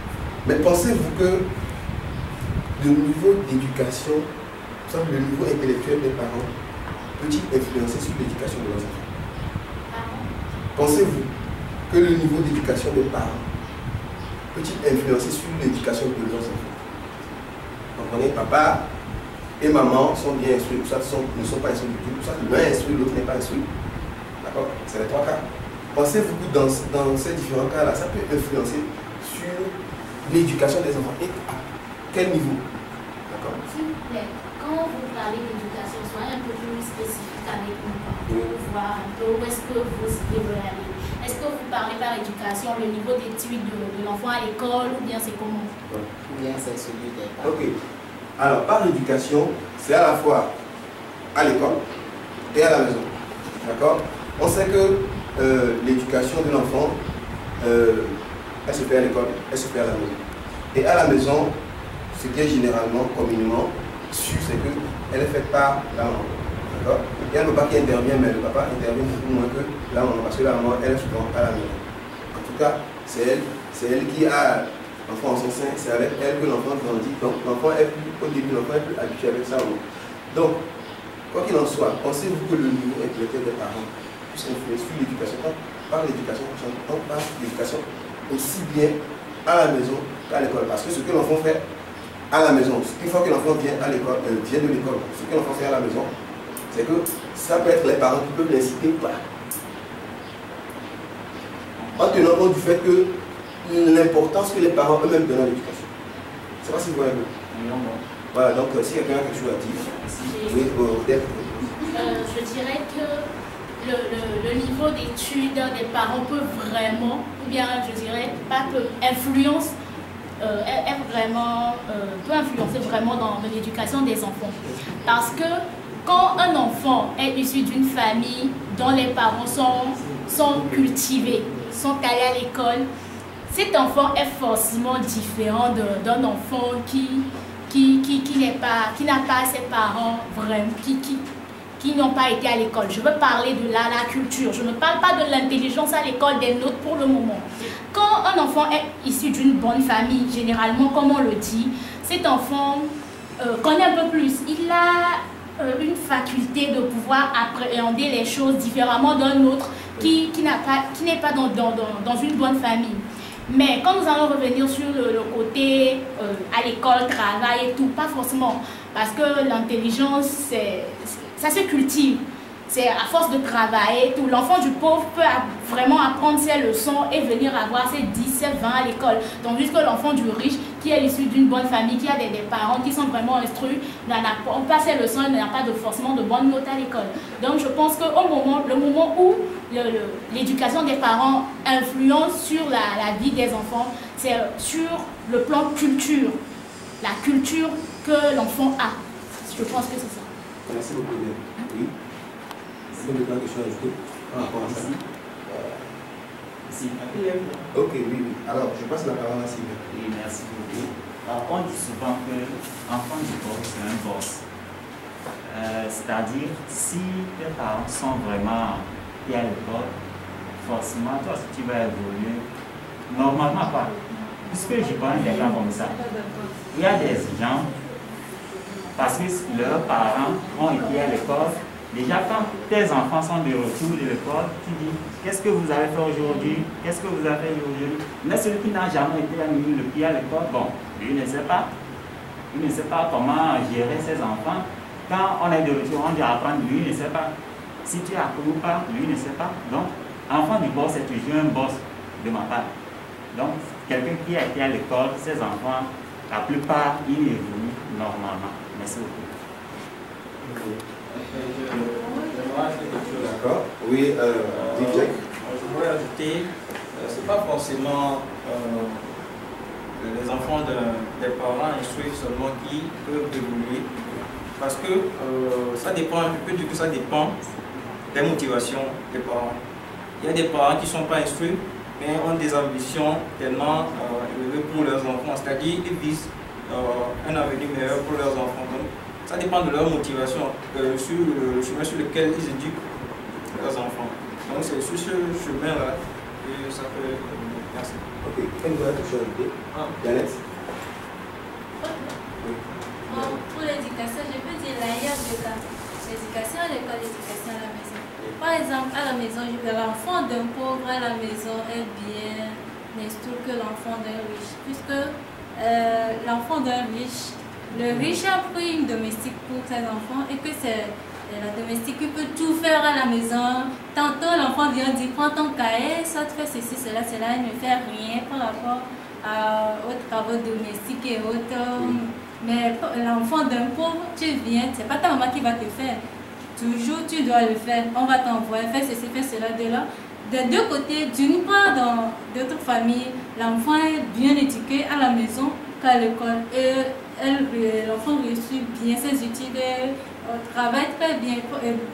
Mais pensez-vous que le niveau d'éducation, le niveau intellectuel des parents, peut-il influencer sur l'éducation de leurs enfants? Pensez-vous que le niveau d'éducation des parents peut-il influencer sur l'éducation de leurs enfants? comprenez, papa et maman sont bien instruits, ou ça ne sont pas instruits du tout, ou ça l'un est instruit, l'autre n'est pas instruit. D'accord? C'est les trois cas. Pensez-vous que dans ces différents cas-là, ça peut influencer sur l'éducation des enfants? Et à quel niveau? D'accord? S'il vous plaît, quand vous parlez d'éducation, soyez un peu plus spécifique avec nous pour voir un peu où est-ce que vous voulez aller. Est-ce que vous parlez par éducation, le niveau d'études de l'enfant à l'école, ou bien c'est comment? Ou bien c'est celui des parents. Ok. Alors, par éducation, c'est à la fois à l'école et à la maison. D'accord? On sait que l'éducation de l'enfant, elle se fait à l'école, elle se fait à la maison. Et à la maison, ce qui est généralement, communément, su, c'est qu'elle est faite par la maman. D'accord? Il y a le papa qui intervient, mais le papa intervient beaucoup moins que la maman, parce que la maman, elle est souvent à la maison. En tout cas, c'est elle qui a l'enfant en son sein, c'est avec elle que l'enfant grandit. Donc l'enfant est plus, au début, l'enfant est plus habitué avec ça. Donc, quoi qu'il en soit, pensez-vous que le niveau intellectuel des parents puisse influer sur l'éducation, par l'éducation, par l'éducation aussi bien à la maison qu'à l'école? Parce que ce que l'enfant fait à la maison, une fois que l'enfant vient à l'école, vient de l'école, ce que l'enfant fait à la maison, c'est que ça peut être les parents qui peuvent l'inciter ou pas. En tenant compte du fait que l'importance que les parents eux-mêmes donnent à l'éducation. Je ne sais pas si vous voyez. Voilà, donc si quelqu'un a quelque chose à dire, oui, je dirais que le niveau d'études des parents peut vraiment, ou bien je dirais pas peut, influence, peut influencer vraiment dans l'éducation des enfants. Parce que quand un enfant est issu d'une famille dont les parents sont cultivés, sont allés à l'école, cet enfant est forcément différent d'un enfant qui n'a pas ses parents vraiment, qui n'ont pas été à l'école. Je veux parler de la culture. Je ne parle pas de l'intelligence à l'école des nôtres pour le moment. Quand un enfant est issu d'une bonne famille, généralement, comme on le dit, cet enfant connaît un peu plus. Il a une faculté de pouvoir appréhender les choses différemment d'un autre qui n'est pas dans une bonne famille. Mais quand nous allons revenir sur le côté à l'école, travail et tout, pas forcément. Parce que l'intelligence, ça se cultive. C'est à force de travailler, tout. L'enfant du pauvre peut vraiment apprendre ses leçons et venir avoir ses 10, ses 20 à l'école. Tandis que l'enfant du riche, qui est issu d'une bonne famille, qui a des parents qui sont vraiment instruits, n'a pas ses leçons et n'a pas forcément de bonnes notes à l'école. Donc je pense que le moment où l'éducation des parents influence sur la vie des enfants, c'est sur le plan culture. La culture que l'enfant a. Je pense que c'est ça. Merci beaucoup. Oui. Est-ce que vous avez quelque chose à ajouter par rapport à ça? Ok, oui. Alors, je passe la parole à Sylvain. Oui, merci beaucoup. Alors, on dit souvent que l'enfant du pauvre, c'est un boss. C'est-à-dire, si tes parents sont vraiment à l'école, forcément, toi, si tu vas évoluer, normalement pas. Puisque je connais des gens comme ça. Il y a des gens, parce que leurs parents ont été à l'école. Déjà, quand tes enfants sont de retour de l'école, tu dis, qu'est-ce que vous avez fait aujourd'hui? Qu'est-ce que vous avez fait aujourd'hui? Mais celui qui n'a jamais été mis le pied à l'école, bon, lui ne sait pas. Il ne sait pas comment gérer ses enfants. Quand on est de retour, on dit apprendre, lui ne sait pas. Si tu as appris ou pas, lui ne sait pas. Donc, enfant du boss, c'est toujours un boss de ma part. Donc, quelqu'un qui a été à l'école, ses enfants, la plupart, ils évoluent normalement. Merci beaucoup. D'accord. Oui, DJ. Je voudrais ajouter, c'est pas forcément les enfants des parents instruits seulement qui peuvent évoluer, parce que ça dépend un peu, du coup ça dépend des motivations des parents. Il y a des parents qui ne sont pas instruits, mais ont des ambitions tellement élevées pour leurs enfants, c'est-à-dire qu'ils visent un avenir meilleur pour leurs enfants. Donc, ça dépend de leur motivation, sur le chemin sur lequel ils éduquent leurs enfants. Donc c'est sur ce chemin-là que ça peut... Merci. Ok, est-ce que vous avez quelque chose à ajouter? Yannet? Pour l'éducation, je peux dire là, il y a deux cas. L'éducation à l'école, l'éducation à la maison. Par exemple, à la maison, l'enfant d'un pauvre à la maison est bien instruit que l'enfant d'un riche. Puisque l'enfant d'un riche le riche a pris une domestique pour ses enfants et que c'est la domestique qui peut tout faire à la maison. Tantôt l'enfant vient dire prends ton cahier, soit tu fais ceci, cela, cela, il ne fait rien par rapport aux travaux domestiques et autres. Mais l'enfant d'un pauvre, tu viens, c'est pas ta maman qui va te faire. Toujours tu dois le faire. On va t'envoyer, faire ceci, faire cela, de là. De deux côtés, d'une part, dans d'autres familles, l'enfant est bien éduqué à la maison qu'à l'école. Et l'enfant réussit bien ses études, travaille très bien.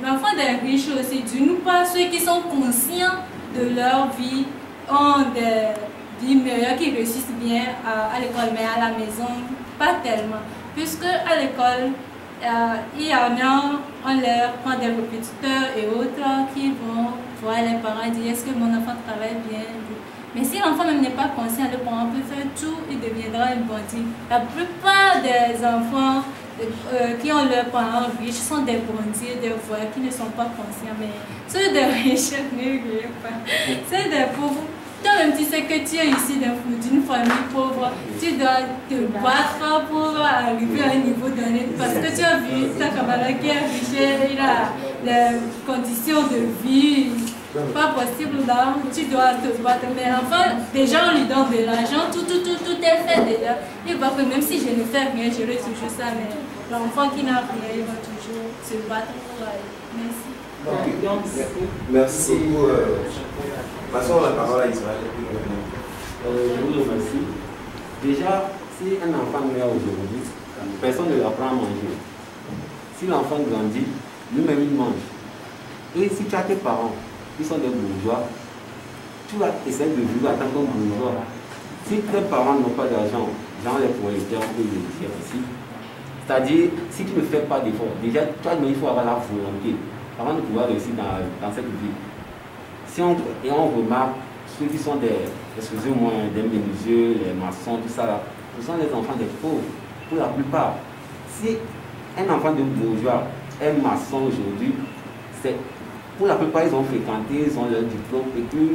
L'enfant des riches aussi, d'une part, ceux qui sont conscients de leur vie ont des vies meilleures, qui réussissent bien à l'école, mais à la maison, pas tellement. Puisque à l'école, il y en a, on leur prend des répétiteurs et autres qui vont voir les parents et dire est-ce que mon enfant travaille bien. Mais si l'enfant même n'est pas conscient, le parent peut faire tout, il deviendra un bandit. La plupart des enfants qui ont leurs parents riches sont des bandits, des voyous qui ne sont pas conscients. Mais ceux des riches ne rient pas. Ceux des pauvres, toi-même tu sais que tu es ici d'une famille pauvre, tu dois te battre pour arriver à un niveau donné. Parce que tu as vu ta camarade qui est riche, il a les conditions de vie pas possible là, tu dois te battre. Mais l'enfant, déjà on lui donne de l'argent, tout est fait déjà. Il va que même si je ne fais rien, j'aurai toujours ça. Mais l'enfant qui n'a rien, il va toujours se battre pour aller. Merci. Merci beaucoup. Passons la parole à Israël. Je vous remercie. Déjà, si un enfant meurt aujourd'hui, personne ne lui apprend à manger. Si l'enfant grandit, lui-même il mange. Et si tu as tes parents, ils sont des bourgeois, tu vas essayer de vivre en tant que bourgeois. Si tes parents n'ont pas d'argent, genre les prolétaires, on peut le dire ici. C'est-à-dire, si tu ne fais pas d'efforts, déjà, il faut avoir la volonté avant de pouvoir réussir dans cette vie. Si on remarque ceux qui sont des, excusez-moi, des menuisiers, les maçons, tout ça là, ce sont les enfants des pauvres, pour la plupart. Si un enfant de bourgeois est maçon aujourd'hui, c'est pour la plupart ils ont fréquenté, ils ont leur diplôme, et puis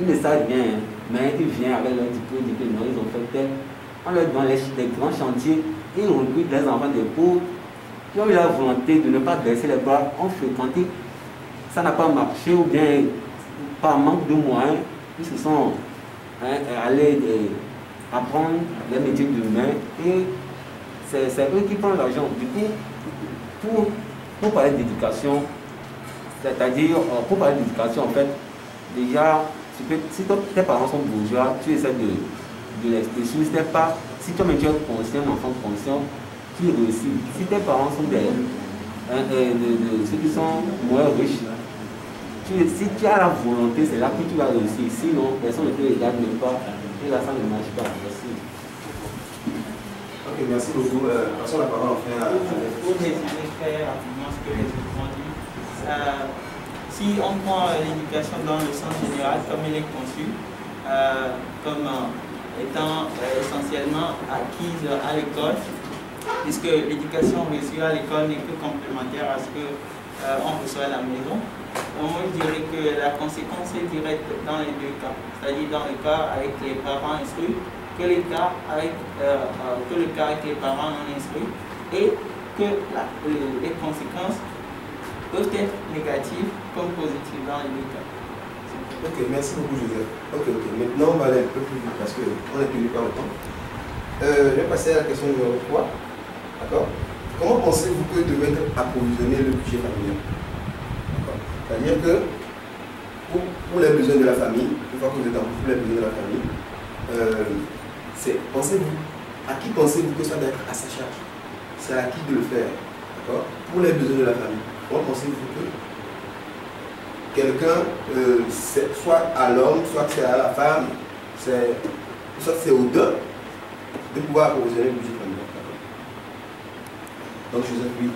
ils ne savent rien, mais ils viennent avec leur diplôme, ils disent que non, ils ont fait tel. On leur donne les grands chantiers, ils recrutent les enfants des pauvres, qui ont eu la volonté de ne pas baisser les bras, ont fréquenté, ça n'a pas marché, ou bien par manque de moyens, ils se sont allés apprendre les métiers de main, et c'est eux qui prennent l'argent. Du coup, pour parler d'éducation, c'est-à-dire, pour parler d'éducation, en fait, déjà, si tes parents sont bourgeois, tu essaies de les expliquer. Si toi-même tu es conscient, un enfant conscient, tu réussis. Si tes parents sont ceux qui sont moins riches, si tu as la volonté, c'est là que tu vas réussir. Sinon, personne ne te regarde même pas. Et là, ça ne marche pas. Merci. Ok, merci beaucoup. Passons la parole enfin à pour résumer très rapidement ce que les autres ont dit. Si on prend l'éducation dans le sens général, comme elle est conçue, comme étant essentiellement acquise à l'école, puisque l'éducation reçue à l'école n'est que complémentaire à ce qu'on reçoit à la maison. Donc moi je dirais que la conséquence est directe dans les deux cas, c'est-à-dire dans le cas avec les parents instruits, que le cas avec les parents non instruits, et que les conséquences peuvent être négatives comme positives dans les deux cas. Ok, merci beaucoup Joseph. Ok, maintenant on va aller un peu plus vite parce qu'on n'est plus pas longtemps. Je vais passer à la question numéro 3. D'accord? Comment pensez-vous que devrait être approvisionné le budget familial? C'est-à-dire que pour les besoins de la famille, une fois que vous êtes en pour les besoins de la famille, à qui pensez-vous que ça doit être à sa charge? C'est à qui de le faire? D'accord? Pour les besoins de la famille, comment pensez-vous que quelqu'un, soit à l'homme, soit c'est à la femme, soit c'est aux deux, de pouvoir approvisionner le budget familial? Donc Joseph, oui,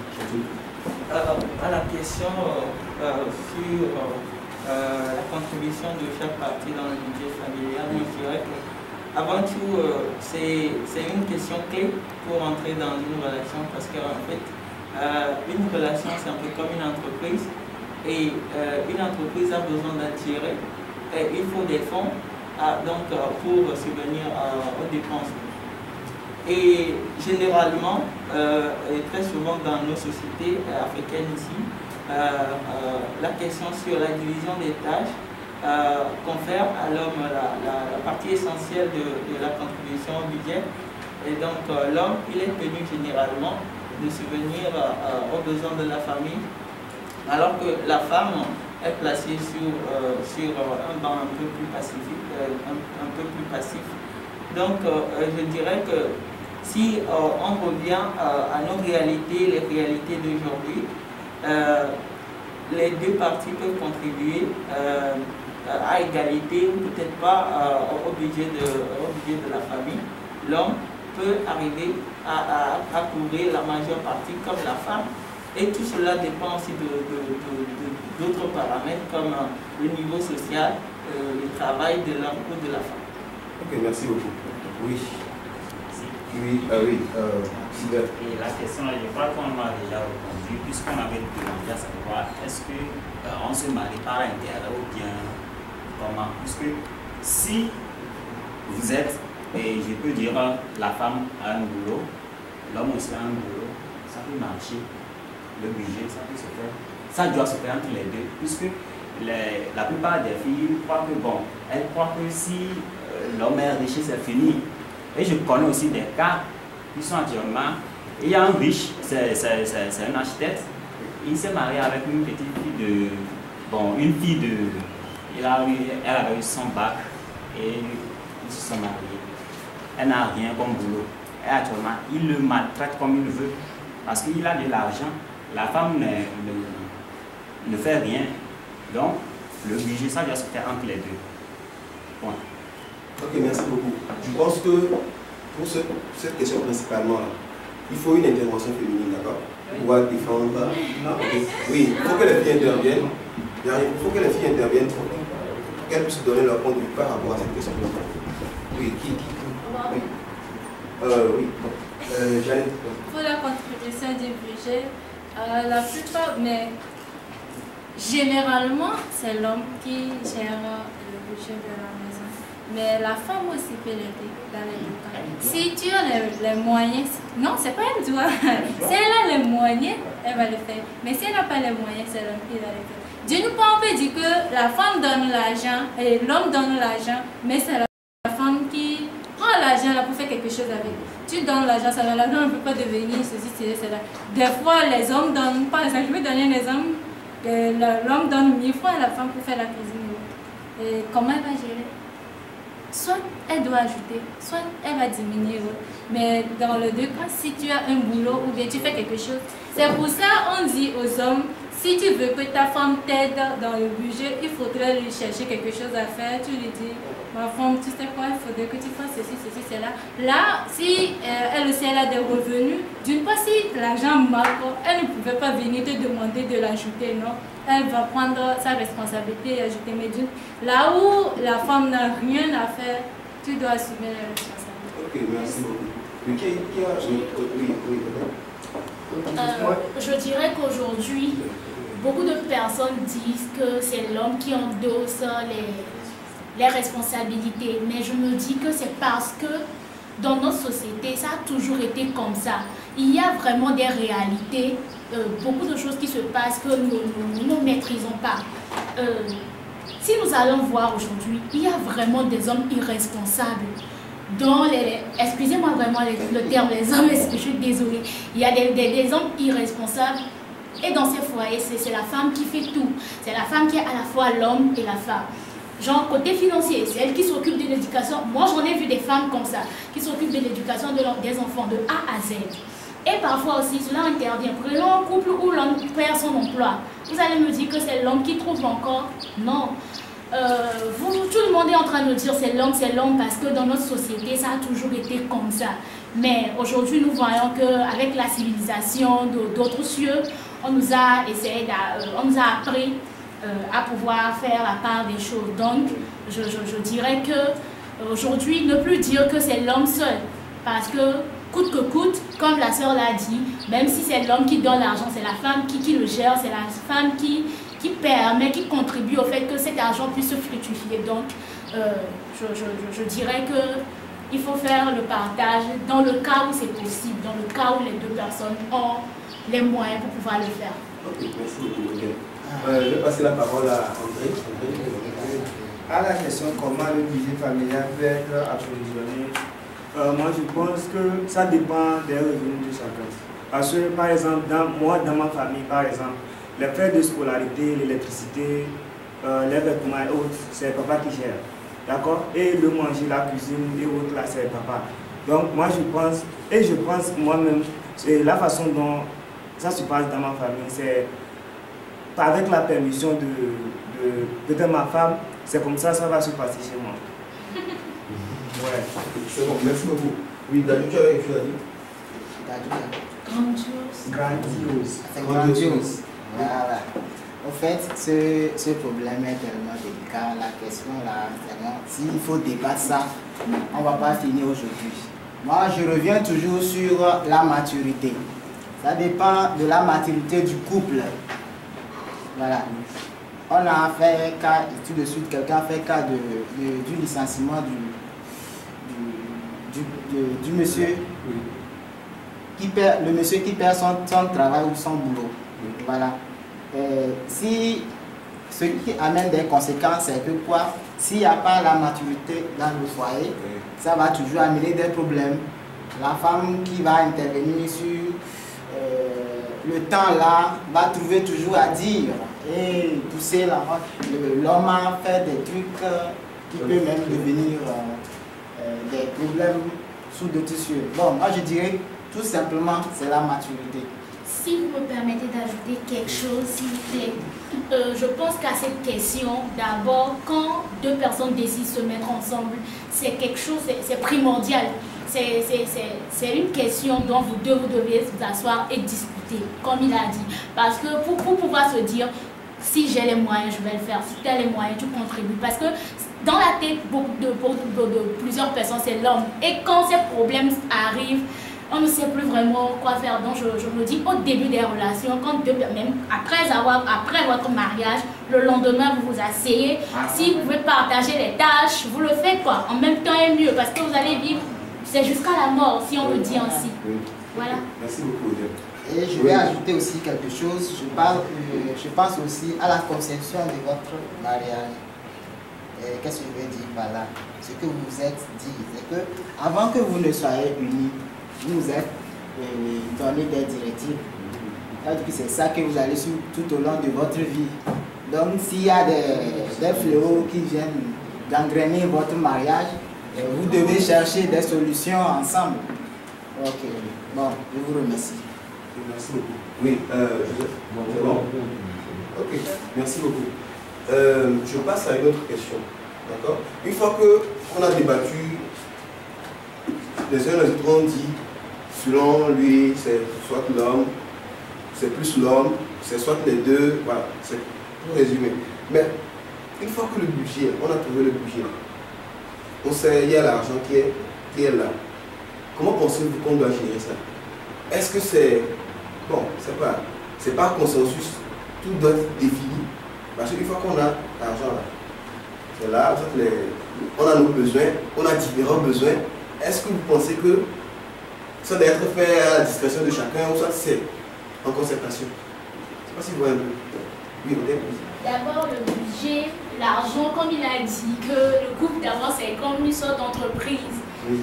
à la question sur la contribution de chaque partie dans le budget familial, je dirais que avant tout, c'est une question clé pour entrer dans une relation parce qu'en fait, une relation c'est un peu comme une entreprise et une entreprise a besoin d'attirer et il faut des fonds pour subvenir aux dépenses. Et généralement, et très souvent dans nos sociétés africaines ici, la question sur la division des tâches confère à l'homme la partie essentielle de la contribution au budget. Et donc l'homme, il est tenu généralement de subvenir aux besoins de la famille, alors que la femme est placée sur un banc un peu plus pacifique, un peu plus passif. Donc je dirais que si on revient à nos réalités, les réalités d'aujourd'hui, les deux parties peuvent contribuer à égalité, ou peut-être pas au budget de la famille. L'homme peut arriver à couvrir la majeure partie comme la femme. Et tout cela dépend aussi d'autres paramètres comme le niveau social, le travail de l'homme ou de la femme. Ok, merci beaucoup. Oui. Oui, Sylvain. Et la question, je crois qu'on m'a déjà répondu, puisqu'on avait demandé à savoir est-ce qu'on se marie par intérêt ou bien comment. Puisque si vous êtes, et je peux dire, la femme a un boulot, l'homme aussi a un boulot, ça peut marcher. Le budget, ça peut se faire. Ça doit se faire entre les deux, puisque la plupart des filles croient que, bon, elles croient que si l'homme est riche, c'est fini. Et je connais aussi des cas qui sont actuellement, il y a un riche, c'est un architecte, il s'est marié avec une petite fille elle avait eu son bac et ils se sont mariés. Elle n'a rien comme boulot. Et actuellement, il le maltraite comme il veut parce qu'il a de l'argent. La femme ne fait rien. Donc, le budget, ça doit se faire entre les deux. Point. Ok, merci beaucoup. Je pense que pour cette question principalement, il faut une intervention féminine, d'accord? Pour pouvoir défendre. Okay. Oui, il faut que les filles interviennent. Il faut que les filles interviennent pour qu'elles puissent donner leur point de vue par rapport à cette question. Oui, qui oui. Jeannette. Pour la contribution du budget, la plupart, mais généralement, c'est l'homme qui gère le budget de la maison. Mais la femme aussi peut l'aider dans les deux cas. Si tu as les moyens, non, c'est pas elle, tu vois. Si elle a les moyens, elle va le faire. Mais si elle n'a pas les moyens, c'est l'homme qui va le faire. D'une part, on peut dire que la femme donne l'argent et l'homme donne l'argent, mais c'est la femme qui prend l'argent là pour faire quelque chose avec. Tu donnes l'argent, ça l'argent ne peut pas devenir ceci, cela. Des fois, les hommes donnent, par exemple, je vais donner un exemple, l'homme donne 1000 francs à la femme pour faire la cuisine. Et comment elle va gérer? Soit elle doit ajouter, soit elle va diminuer. Mais dans les deux cas, si tu as un boulot ou bien tu fais quelque chose, c'est pour ça qu'on dit aux hommes, si tu veux que ta femme t'aide dans le budget, il faudrait lui chercher quelque chose à faire. Tu lui dis, ma femme, tu sais quoi, il faudrait que tu fasses ceci, cela. Là, si elle aussi elle a des revenus, d'une part, si l'argent manque, elle ne pouvait pas venir te demander de l'ajouter, non? Elle va prendre sa responsabilité et ajouter. Mais là où la femme n'a rien à faire, tu dois assumer la responsabilité. Ok, merci beaucoup. Oui, je dirais qu'aujourd'hui, beaucoup de personnes disent que c'est l'homme qui endosse les responsabilités. Mais je me dis que c'est parce que dans notre société, ça a toujours été comme ça. Il y a vraiment des réalités, beaucoup de choses qui se passent que nous ne maîtrisons pas. Si nous allons voir aujourd'hui, il y a vraiment des hommes irresponsables. Excusez-moi vraiment le terme, les hommes, je suis désolée. Il y a des hommes irresponsables. Et dans ces foyers, c'est la femme qui fait tout. C'est la femme qui est à la fois l'homme et la femme. Genre, côté financier, c'est elle qui s'occupe de l'éducation. Moi, j'en ai vu des femmes comme ça, qui s'occupent de l'éducation des enfants de A à Z. Et parfois aussi, cela intervient. Prenons un couple où l'homme perd son emploi. Vous allez me dire que c'est l'homme qui trouve encore? Non. Tout le monde est en train de dire c'est l'homme parce que dans notre société, ça a toujours été comme ça. Mais aujourd'hui, nous voyons qu'avec la civilisation d'autres cieux, on nous a appris à pouvoir faire la part des choses. Donc, je dirais que aujourd'hui, ne plus dire que c'est l'homme seul. Parce que, coûte que coûte, comme la sœur l'a dit, même si c'est l'homme qui donne l'argent, c'est la femme qui le gère, c'est la femme qui permet, qui contribue au fait que cet argent puisse se fructifier. Donc, je dirais que il faut faire le partage dans le cas où c'est possible, dans le cas où les deux personnes ont les moyens pour pouvoir le faire. Ok, merci beaucoup. Je vais passer la parole à André. À la question comment le budget familial peut être approvisionné, moi je pense que ça dépend des revenus de chacun. Parce que par exemple, dans ma famille, par exemple, les frais de scolarité, l'électricité, les vêtements et autres, c'est papa qui gère. D'accord? Et le manger, la cuisine et autres, là, c'est papa. Donc moi je pense moi-même, c'est la façon dont ça se passe dans ma famille, c'est avec la permission de ma femme, c'est comme ça va se passer chez moi. Ouais. C'est bon, merci beaucoup. Oui, Daniel, tu avais quelque chose à dire? Grandiose. C'est grandiose. Voilà. En fait, ce problème est tellement délicat. La question là, s'il faut débattre ça, on ne va pas finir aujourd'hui. Moi, je reviens toujours sur la maturité. Ça dépend de la maturité du couple. Voilà. On a fait cas, tout de suite, quelqu'un a fait cas du licenciement du monsieur, le monsieur qui perd son travail ou son boulot. Voilà. Ce qui amène des conséquences, c'est que quoi? S'il n'y a pas la maturité dans le foyer, ça va toujours amener des problèmes. La femme qui va intervenir sur le temps là va trouver toujours à dire et pousser l'homme à faire des trucs qui peuvent même devenir des problèmes sous d'autres cieux. Bon, moi je dirais tout simplement c'est la maturité. Si vous me permettez d'ajouter quelque chose, s'il vous plaît, je pense qu'à cette question, d'abord, quand deux personnes décident de se mettre ensemble, c'est quelque chose, c'est primordial. C'est une question dont vous devez vous asseoir et discuter, comme il a dit. Parce que pour pouvoir se dire, si j'ai les moyens, je vais le faire. Si tu as les moyens, tu contribues. Parce que dans la tête de plusieurs personnes, c'est l'homme. Et quand ces problèmes arrivent, on ne sait plus vraiment quoi faire. Donc je me dis au début des relations, même après votre mariage, le lendemain vous vous asseyez, si vous pouvez partager les tâches, vous le faites quoi. En même temps est mieux parce que vous allez vivre, c'est jusqu'à la mort si on le dit ainsi. Voilà. Merci beaucoup. Et je vais ajouter aussi quelque chose. Je pense aussi à la conception de votre mariage. Qu'est-ce que je veux dire par là? Ce que vous vous êtes dit, c'est que avant que vous ne soyez unis, vous vous êtes donné des directives. C'est ça que vous allez suivre tout au long de votre vie. Donc s'il y a des fléaux qui viennent gangréner votre mariage, vous devez chercher des solutions ensemble. Ok, bon, je vous remercie. Merci beaucoup. Oui, c'est bon. Ok, merci beaucoup. Je passe à une autre question. D'accord? Une fois qu'on a débattu, les uns et les autres ont dit, selon lui, c'est soit l'homme, c'est plus l'homme, c'est soit les deux, voilà, c'est pour résumer. Mais une fois que le budget, on a trouvé le budget, on sait, il y a l'argent qui est là. Comment pensez-vous qu'on doit gérer ça? Est-ce que c'est... Bon, c'est pas consensus, tout doit être défini. Parce qu'une fois qu'on a l'argent là, c'est là, on a nos besoins, on a différents besoins. Est-ce que vous pensez que ça doit être fait à la discrétion de chacun ou ça c'est en concertation? Je ne sais pas si vous voyez un peu. Oui, peut-être. D'abord le budget, l'argent, comme il a dit, que le couple d'abord c'est comme une sorte d'entreprise. Oui.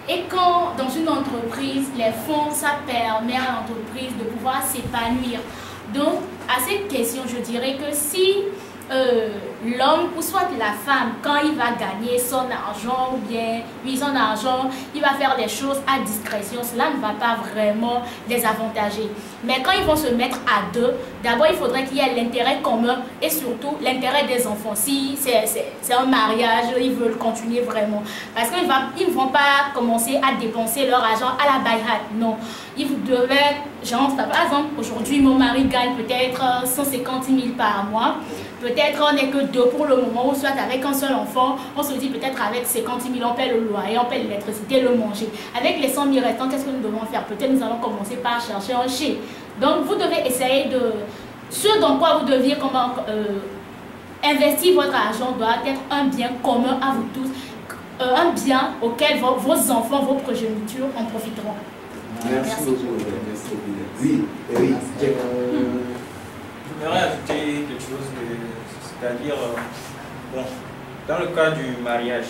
Et quand dans une entreprise, les fonds, ça permet à l'entreprise de pouvoir s'épanouir. Donc, à cette question, je dirais que si l'homme ou soit la femme, quand il va gagner son argent ou bien son argent, il va faire les choses à discrétion, cela ne va pas vraiment les avantager. Mais quand ils vont se mettre à deux, d'abord il faudrait qu'il y ait l'intérêt commun et surtout l'intérêt des enfants. Si c'est un mariage, ils veulent continuer vraiment. Parce qu'ils ne vont pas commencer à dépenser leur argent à la bayhat. Non. Ils devaient, genre, par exemple, aujourd'hui mon mari gagne peut-être 150 000 par mois. Peut-être on n'est que deux pour le moment, ou soit avec un seul enfant, on se dit peut-être avec 50 000 on paie le loyer, on paie l'électricité, le manger. Avec les 100 000 restants, qu'est-ce que nous devons faire? Peut-être nous allons commencer par chercher un chien. Donc vous devez essayer de... Ce dans quoi vous deviez investir votre argent doit être un bien commun à vous tous. un bien auquel vos enfants, vos progénitures en profiteront. Merci beaucoup. Oui, oui. J'aimerais ajouter quelque chose, c'est-à-dire, bon, dans le cas du mariage,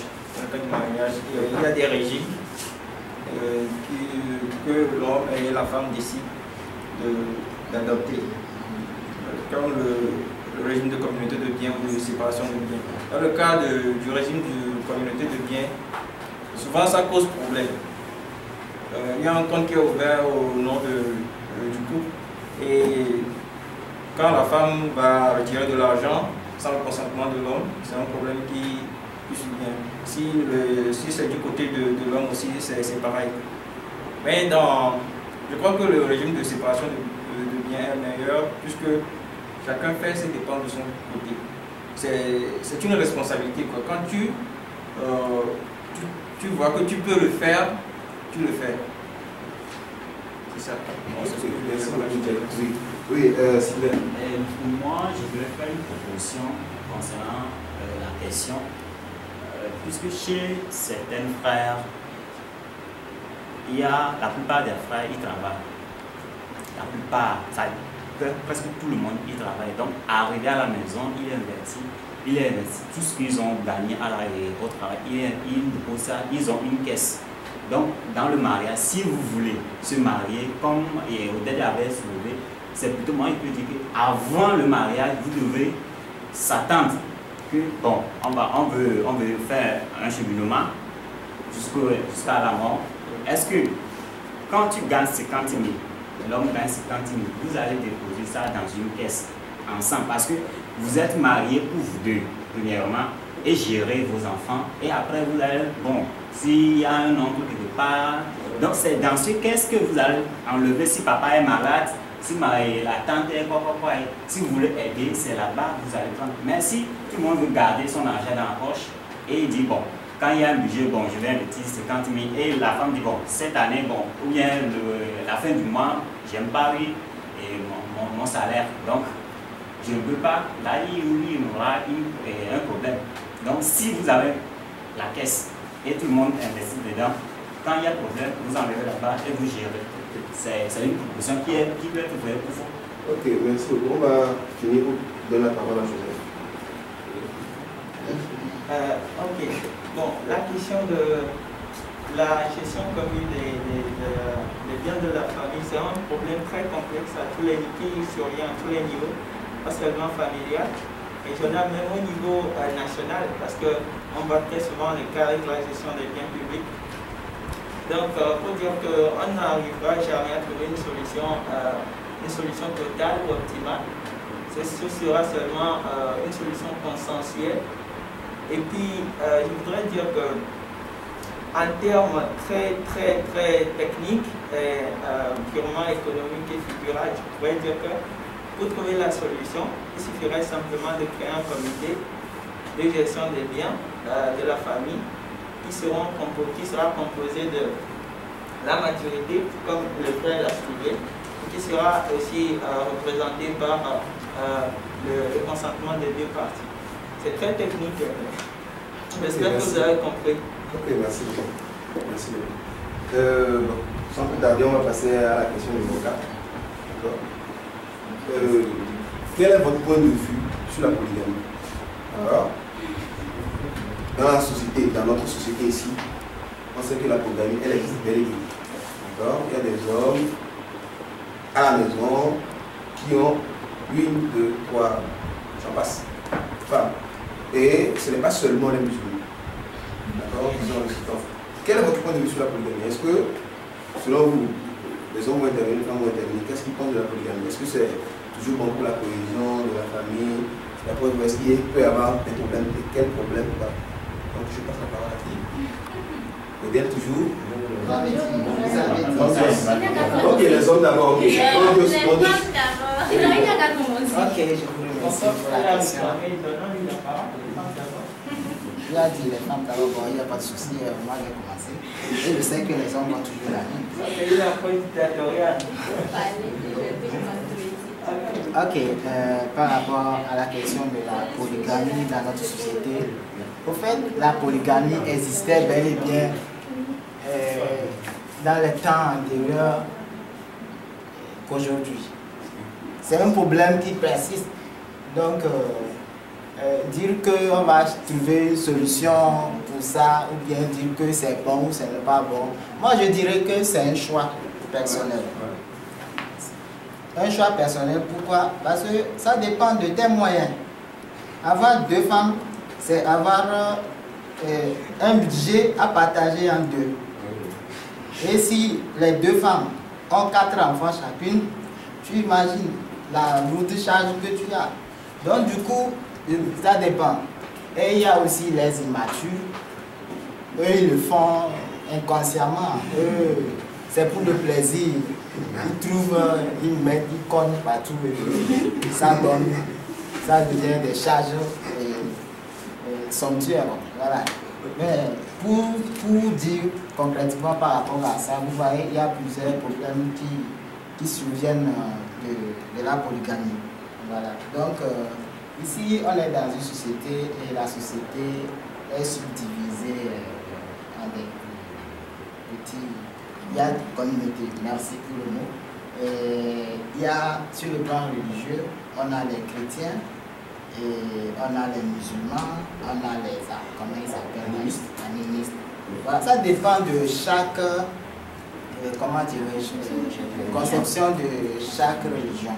il y a des régimes que l'homme et la femme décident d'adopter, comme le régime de communauté de biens ou de séparation de biens. Dans le cas du régime de communauté de biens, souvent ça cause problème. Il y a un compte qui est ouvert au nom du couple et quand la femme va retirer de l'argent sans le consentement de l'homme, c'est un problème qui survient. Si c'est du côté de l'homme aussi, c'est pareil. Mais je crois que le régime de séparation de biens est meilleur puisque chacun fait ses dépenses de son côté. C'est une responsabilité, quoi. Quand tu vois que tu peux le faire, tu le fais. C'est ça. Oui, Sylvain. Pour moi, je voulais faire une proposition concernant la question. Puisque chez certains frères, la plupart des frères, ils travaillent. La plupart, presque tout le monde y travaille. Donc, arrivé à la maison, il investit tout ce qu'ils ont gagné au travail. Ils ont une caisse. Donc, dans le mariage, si vous voulez se marier, comme Odette avait soulevé, c'est plutôt moi qui peux dire qu'avant le mariage, vous devez s'attendre que, bon, on veut faire un cheminement jusqu'à la mort. Est-ce que quand tu gagnes 50 000, l'homme gagne 50 000, vous allez déposer ça dans une caisse ensemble parce que vous êtes mariés pour vous deux, premièrement, et gérer vos enfants. Et après, vous allez, bon, s'il y a un oncle quelque part, donc c'est dans ce caisse que vous allez enlever si papa est malade, si la tante est quoi, si vous voulez aider, c'est là-bas que vous allez prendre. Mais si tout le monde veut garder son argent dans la poche et il dit, bon, quand il y a un budget, bon, je vais investir 50 000 et la femme dit, bon, cette année, bon, ou bien la fin du mois, j'aime pas, oui, et mon salaire. Donc, je ne peux pas, là, il aura un problème. Donc, si vous avez la caisse et tout le monde investit dedans, quand il y a problème, vous enlevez là-bas et vous gérez. C'est une proposition qui peut être vraie pour vous. Ok, merci beaucoup. On va finir pour donner la parole à Joseph. Ok. Bon, la question de la gestion commune des biens de la famille, c'est un problème très complexe à tous les niveaux, pas seulement familial, régional, même au niveau national, parce qu'on voit très souvent les cas avec la gestion des biens publics. Donc, pour dire qu'on n'arrivera jamais à trouver une solution totale ou optimale, ce sera seulement une solution consensuelle. Et puis, je voudrais dire que, en termes très techniques et purement économiques et figurales, je pourrais dire que pour trouver la solution, il suffirait simplement de créer un comité de gestion des biens de la famille qui sera composé de la maturité, comme le frère l'a souligné, qui sera aussi représenté par le consentement des deux parties. C'est très technique. J'espère que vous avez compris. Ok, merci beaucoup. Merci beaucoup. Sans plus tarder, on va passer à la question numéro 4. Quel est votre point de vue sur la polygamie? Dans la société, dans notre société ici, on sait que la polygamie, elle existe bel et bien. Il y a des hommes à la maison qui ont 1, 2, 3, j'en passe, femmes. Et ce n'est pas seulement les musulmans. D'accord? Quel est votre point de vue sur la polygamie? Est-ce que, selon vous, les hommes vont intervenir, les femmes vont intervenir, qu'est-ce qu'ils pensent de la polygamie? Est-ce que c'est toujours bon pour la cohésion de la famille? Est-ce qu'il peut y avoir des problèmes? Et quels problèmes? Donc je passe la parole à qui? Odette toujours? Ok, les hommes d'abord. Ok, les femmes d'abord. Ok, je vous remercie pour la question. Tu as dit les femmes d'abord, bon, il n'y a pas de souci, moi j'ai commencé. Et je sais que les hommes vont toujours la même. Ok, par rapport à la question de la polygamie dans notre société, au fait, la polygamie existait bel et bien dans les temps antérieurs qu'aujourd'hui. C'est un problème qui persiste. Donc, dire qu'on va trouver une solution pour ça, ou bien dire que c'est bon ou ce n'est pas bon, moi je dirais que c'est un choix personnel. Un choix personnel, pourquoi? Parce que ça dépend de tes moyens. Avoir 2 femmes, c'est avoir un budget à partager en 2. Et si les 2 femmes ont 4 enfants chacune, tu imagines la lourde charge que tu as. Donc du coup, ça dépend. Et il y a aussi les immatures. Eux, ils le font inconsciemment. Eux, c'est pour le plaisir. Ils trouvent, ils mettent, ils cognent partout. Et ça donne, ça devient des charges somptuaires. Voilà. Mais pour dire concrètement par rapport à ça, vous voyez, il y a plusieurs problèmes qui surviennent de la polygamie. Voilà. Donc, ici, on est dans une société et la société est subdivisée en des petits. Il y a une communauté, merci pour le mot. Il y a sur le plan religieux, on a les chrétiens, et on a les musulmans, on a les, comment ils s'appellent, animistes. Voilà. Ça dépend de chaque, comment dirais-je, conception de chaque religion.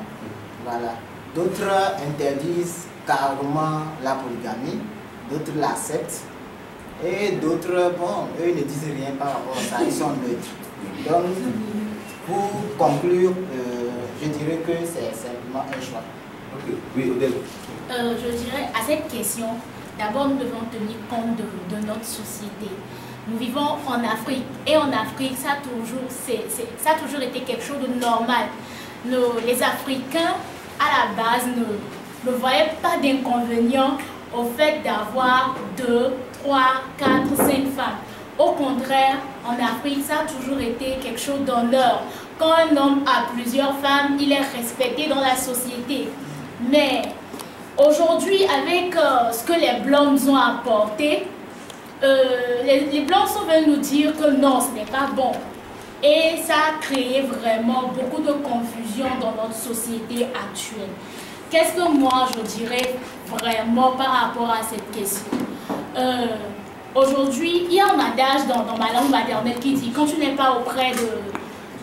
Voilà. D'autres interdisent carrément la polygamie, d'autres l'acceptent, et d'autres, bon, eux ne disent rien par rapport à ça, ils sont neutres. Donc, pour conclure, je dirais que c'est simplement un choix. Okay. Oui, Odette. Je dirais à cette question, d'abord nous devons tenir compte de notre société. Nous vivons en Afrique et en Afrique, ça a toujours été quelque chose de normal. Les Africains, à la base, ne voyaient pas d'inconvénient au fait d'avoir 2, 3, 4, 5 femmes. Au contraire, en Afrique, ça a toujours été quelque chose d'honneur. Quand un homme a plusieurs femmes, il est respecté dans la société. Mais aujourd'hui, avec ce que les Blancs nous ont apporté, les Blancs sont venus nous dire que non, ce n'est pas bon. Et ça a créé vraiment beaucoup de confusion dans notre société actuelle. Qu'est-ce que moi je dirais vraiment par rapport à cette question? Aujourd'hui, il y a un adage dans ma langue maternelle qui dit quand tu n'es pas auprès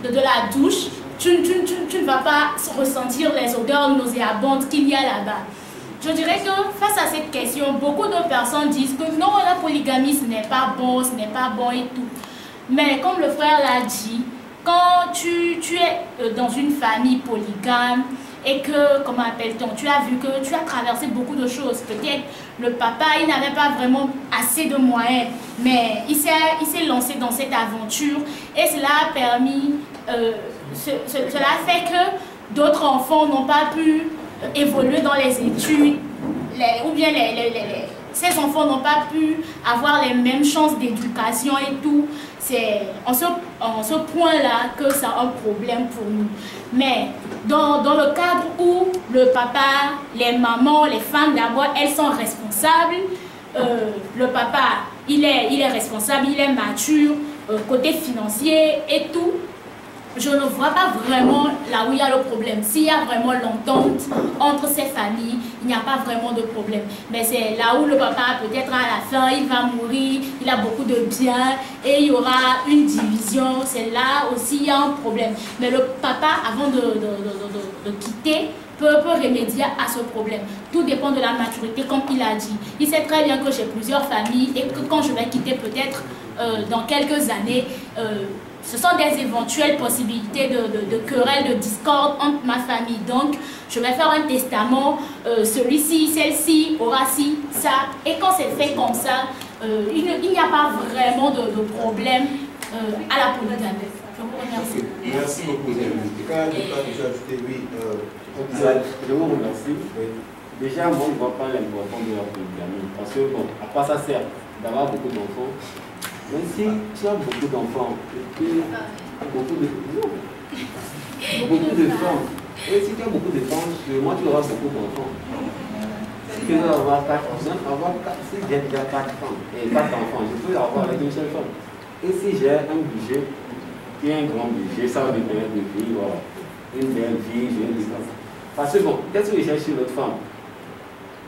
de la douche, tu ne vas pas ressentir les odeurs nauséabondes qu'il y a là-bas. Je dirais que face à cette question, beaucoup de personnes disent que non, la polygamie ce n'est pas bon et tout. Mais comme le frère l'a dit, quand tu es dans une famille polygame et que, comment appelle-t-on, tu as vu que tu as traversé beaucoup de choses. Peut-être le papa, il n'avait pas vraiment assez de moyens, mais il s'est lancé dans cette aventure et cela a permis, cela a fait que d'autres enfants n'ont pas pu évoluer dans les études, ou bien ces enfants n'ont pas pu avoir les mêmes chances d'éducation et tout. C'est en ce point-là que c'est un problème pour nous. Mais dans le cadre où le papa, les mamans, les femmes d'abord, elles sont responsables, le papa, il est responsable, il est mature, côté financier et tout. Je ne vois pas vraiment là où il y a le problème. S'il y a vraiment l'entente entre ces familles, il n'y a pas vraiment de problème. Mais c'est là où le papa, peut-être à la fin, il va mourir, il a beaucoup de biens et il y aura une division. C'est là aussi il y a un problème. Mais le papa, avant de quitter, peut remédier à ce problème. Tout dépend de la maturité, comme il a dit. Il sait très bien que j'ai plusieurs familles et que quand je vais quitter peut-être dans quelques années, ce sont des éventuelles possibilités de querelles, de discorde entre ma famille. Donc, je vais faire un testament, celui-ci, celle-ci, aura ci, ça. Et quand c'est fait comme ça, il n'y a pas vraiment de problème à la polygamie. Je vous remercie. Merci beaucoup. Quand je peux déjà ajouter, oui. Je vous remercie. Déjà, moi, je ne vois pas l'importance de la polygamie. Parce que, bon, à part ça sert d'avoir beaucoup d'enfants. Même si tu as beaucoup d'enfants, beaucoup de femmes, Et si tu as beaucoup de temps, moi tu auras beaucoup d'enfants. Si tu veux avoir 4 enfants, si j'ai déjà 4 femmes et 4 enfants, je peux l'avoir avec une seule femme. Et si j'ai un budget, qui est un grand budget, ça va me permettre de vivre une belle vie, j'ai une vie. Parce que bon, qu'est-ce que je cherche sur l'autre femme?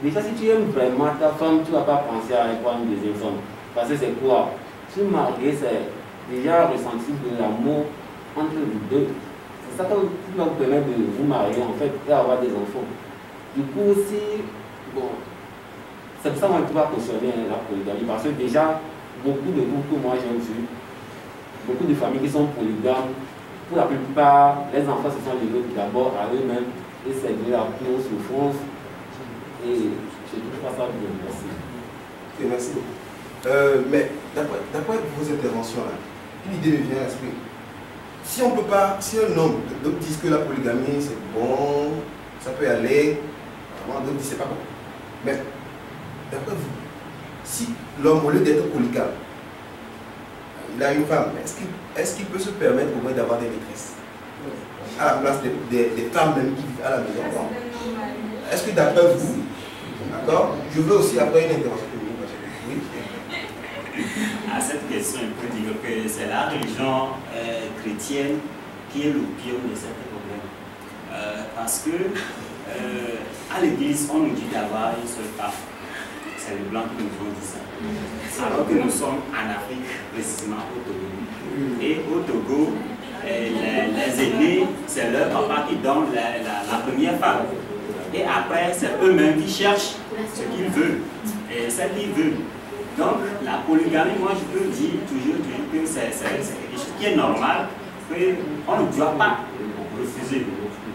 Déjà, si tu aimes vraiment ta femme, tu ne vas pas penser à avoir une deuxième femme. Parce que c'est quoi? Se marier, c'est déjà ressentir de l'amour entre les deux. C'est ça qui va vous permettre de vous marier en fait et avoir des enfants. Du coup, si, bon, c'est pour ça que je ne peux pas cautionner la polygamie. Parce que déjà, beaucoup de groupes que moi j'ai vu, beaucoup de familles qui sont polygames, pour la plupart, les enfants se sont livrés d'abord à eux-mêmes et c'est de la pure souffrance. Et je ne trouve pas ça bien. Merci. Ok, merci. Mais d'après vos interventions là, une idée me vient à l'esprit. Si on peut pas, si un homme, d'autres disent que la polygamie c'est bon, ça peut aller, d'autres disent c'est pas bon. Mais d'après vous, si l'homme, au lieu d'être polygame, il a une femme, est-ce qu'il peut se permettre au moins d'avoir des maîtresses à la place des femmes même qui vivent à la maison? Est-ce que d'après vous, d'accord, je veux aussi après une intervention féminine. Oui. À cette question, on peut dire que c'est la religion chrétienne qui est le pire de certains problèmes. Parce que à l'église, on nous dit d'avoir une seule femme. C'est les blancs qui nous ont dit ça. Alors que nous sommes en Afrique, précisément au Togo. Et au Togo, les aînés, c'est leur papa qui donne la première femme. Et après, c'est eux-mêmes qui cherchent ce qu'ils veulent et celle qu'ils veulent. Donc, la polygamie, moi je peux dire toujours que c'est quelque chose qui est normal, qu'on ne doit pas refuser.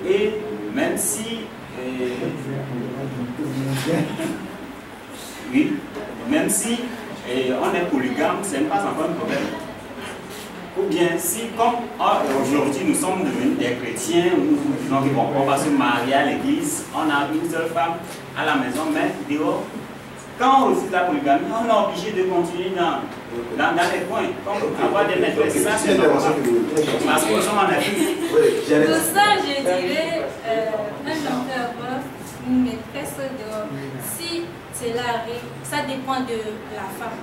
Et même si oui, même si on est polygame, ce n'est pas encore un problème. Ou bien si, comme aujourd'hui nous sommes devenus des chrétiens, nous disons qu'on va se marier à l'église, on a une seule femme à la maison, mais dehors, quand on refuse la polygamie, on est obligé de continuer dans les coins, comme avoir des maîtresses. Ça, c'est normal. Parce que nous sommes en Afrique. Pour ça, je dirais, un homme peut avoir une maîtresse dehors. Si cela arrive, ça dépend de la femme.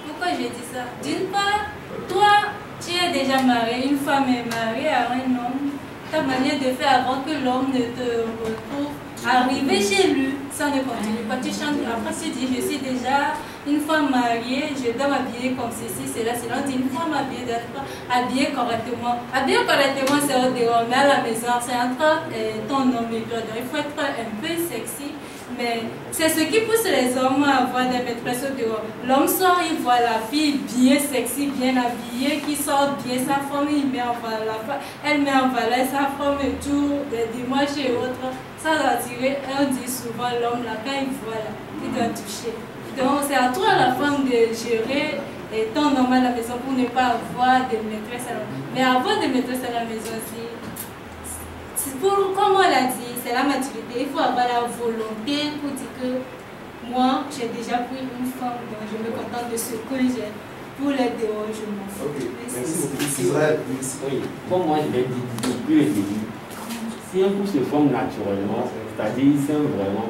Pourquoi je dis ça? D'une part, toi, tu es déjà marié, une femme est mariée à un homme. Ta manière de faire avant que l'homme ne te retrouve, arriver chez lui, ça ne continue pas. Tu chantes, après tu dis, je suis déjà une femme mariée, je dois m'habiller comme ceci, cela. On dit une femme habillée, habillée correctement. Habillée correctement, c'est au dehors, mais à la maison, c'est entre ton homme et toi. Donc il faut être un peu sexy. Mais c'est ce qui pousse les hommes à avoir des maîtresses au dehors. L'homme sort, il voit la fille bien sexy, bien habillée, qui sort bien sa femme, il met en valeur, elle met en valeur sa femme et tout, des dimanches et autres. Ça va attirer, on dit souvent l'homme là, quand il voit là, il doit toucher. Donc c'est à toi la femme de gérer ton homme à la maison pour ne pas avoir de maîtresse à la maison. Mais avoir des maîtresses à la maison aussi, comme on l'a dit, c'est la maturité. Il faut avoir la volonté pour dire que moi, j'ai déjà pris une femme, donc je me contente de ce que j'ai. Pour les dehors, je m'en fous. Ok, merci beaucoup. Israël, oui, comme moi je l'ai dit depuis le début, si un couple se forme naturellement, c'est-à-dire c'est vraiment,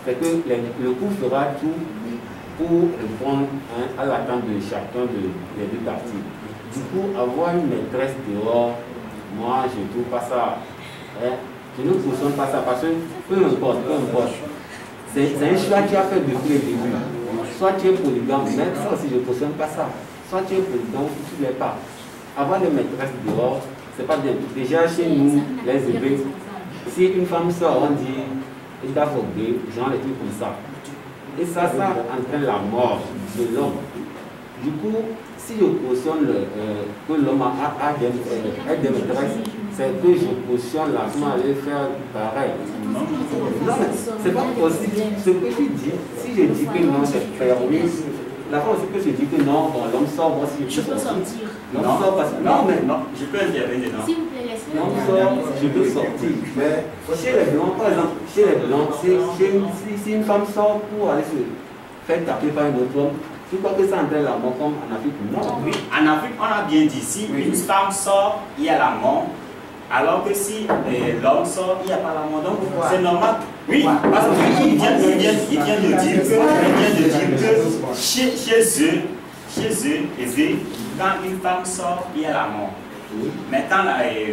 c'est que le couple fera tout pour répondre à l'attente de chacun des deux parties. Du coup, avoir une maîtresse dehors, moi je ne trouve pas ça. Je ne cautionne pas ça parce que peu importe. C'est un choix que tu as fait depuis le début. Soit tu es polygame, mais ça aussi je ne cautionne pas ça. Soit tu es polygame, tu ne l'es pas. Avoir des maîtresses dehors, c'est pas bien. Déjà chez nous, les Hébreux, si une femme sort, on dit il doit foguer, genre des trucs comme ça. Et ça entraîne la mort de l'homme. Du coup, si je cautionne que l'homme a des maîtresses, c'est que je cautionne la femme aller faire pareil. Non, mais c'est pas possible. Ce que tu dis, si je dis que non, c'est permis, la femme aussi peut se dire que non, bon, l'homme sort, moi si je peux sortir. L'homme sort parce que. Non, mais non, je peux intervenir dedans. S'il vous plaît, laissez-moi. L'homme sort, je peux sortir. Mais chez les blancs, par exemple, chez les blancs, si une femme sort pour aller se faire taper par un autre homme, tu crois que ça entraîne la mort comme en Afrique? Non. Oui, en Afrique, on a bien dit, si une femme sort, il y a la mort. Alors que si l'homme sort, il n'y a pas la mort. Donc c'est normal. Oui, parce qu'il vient de dire que chez eux, quand une femme sort, il y a la mort. Mais quand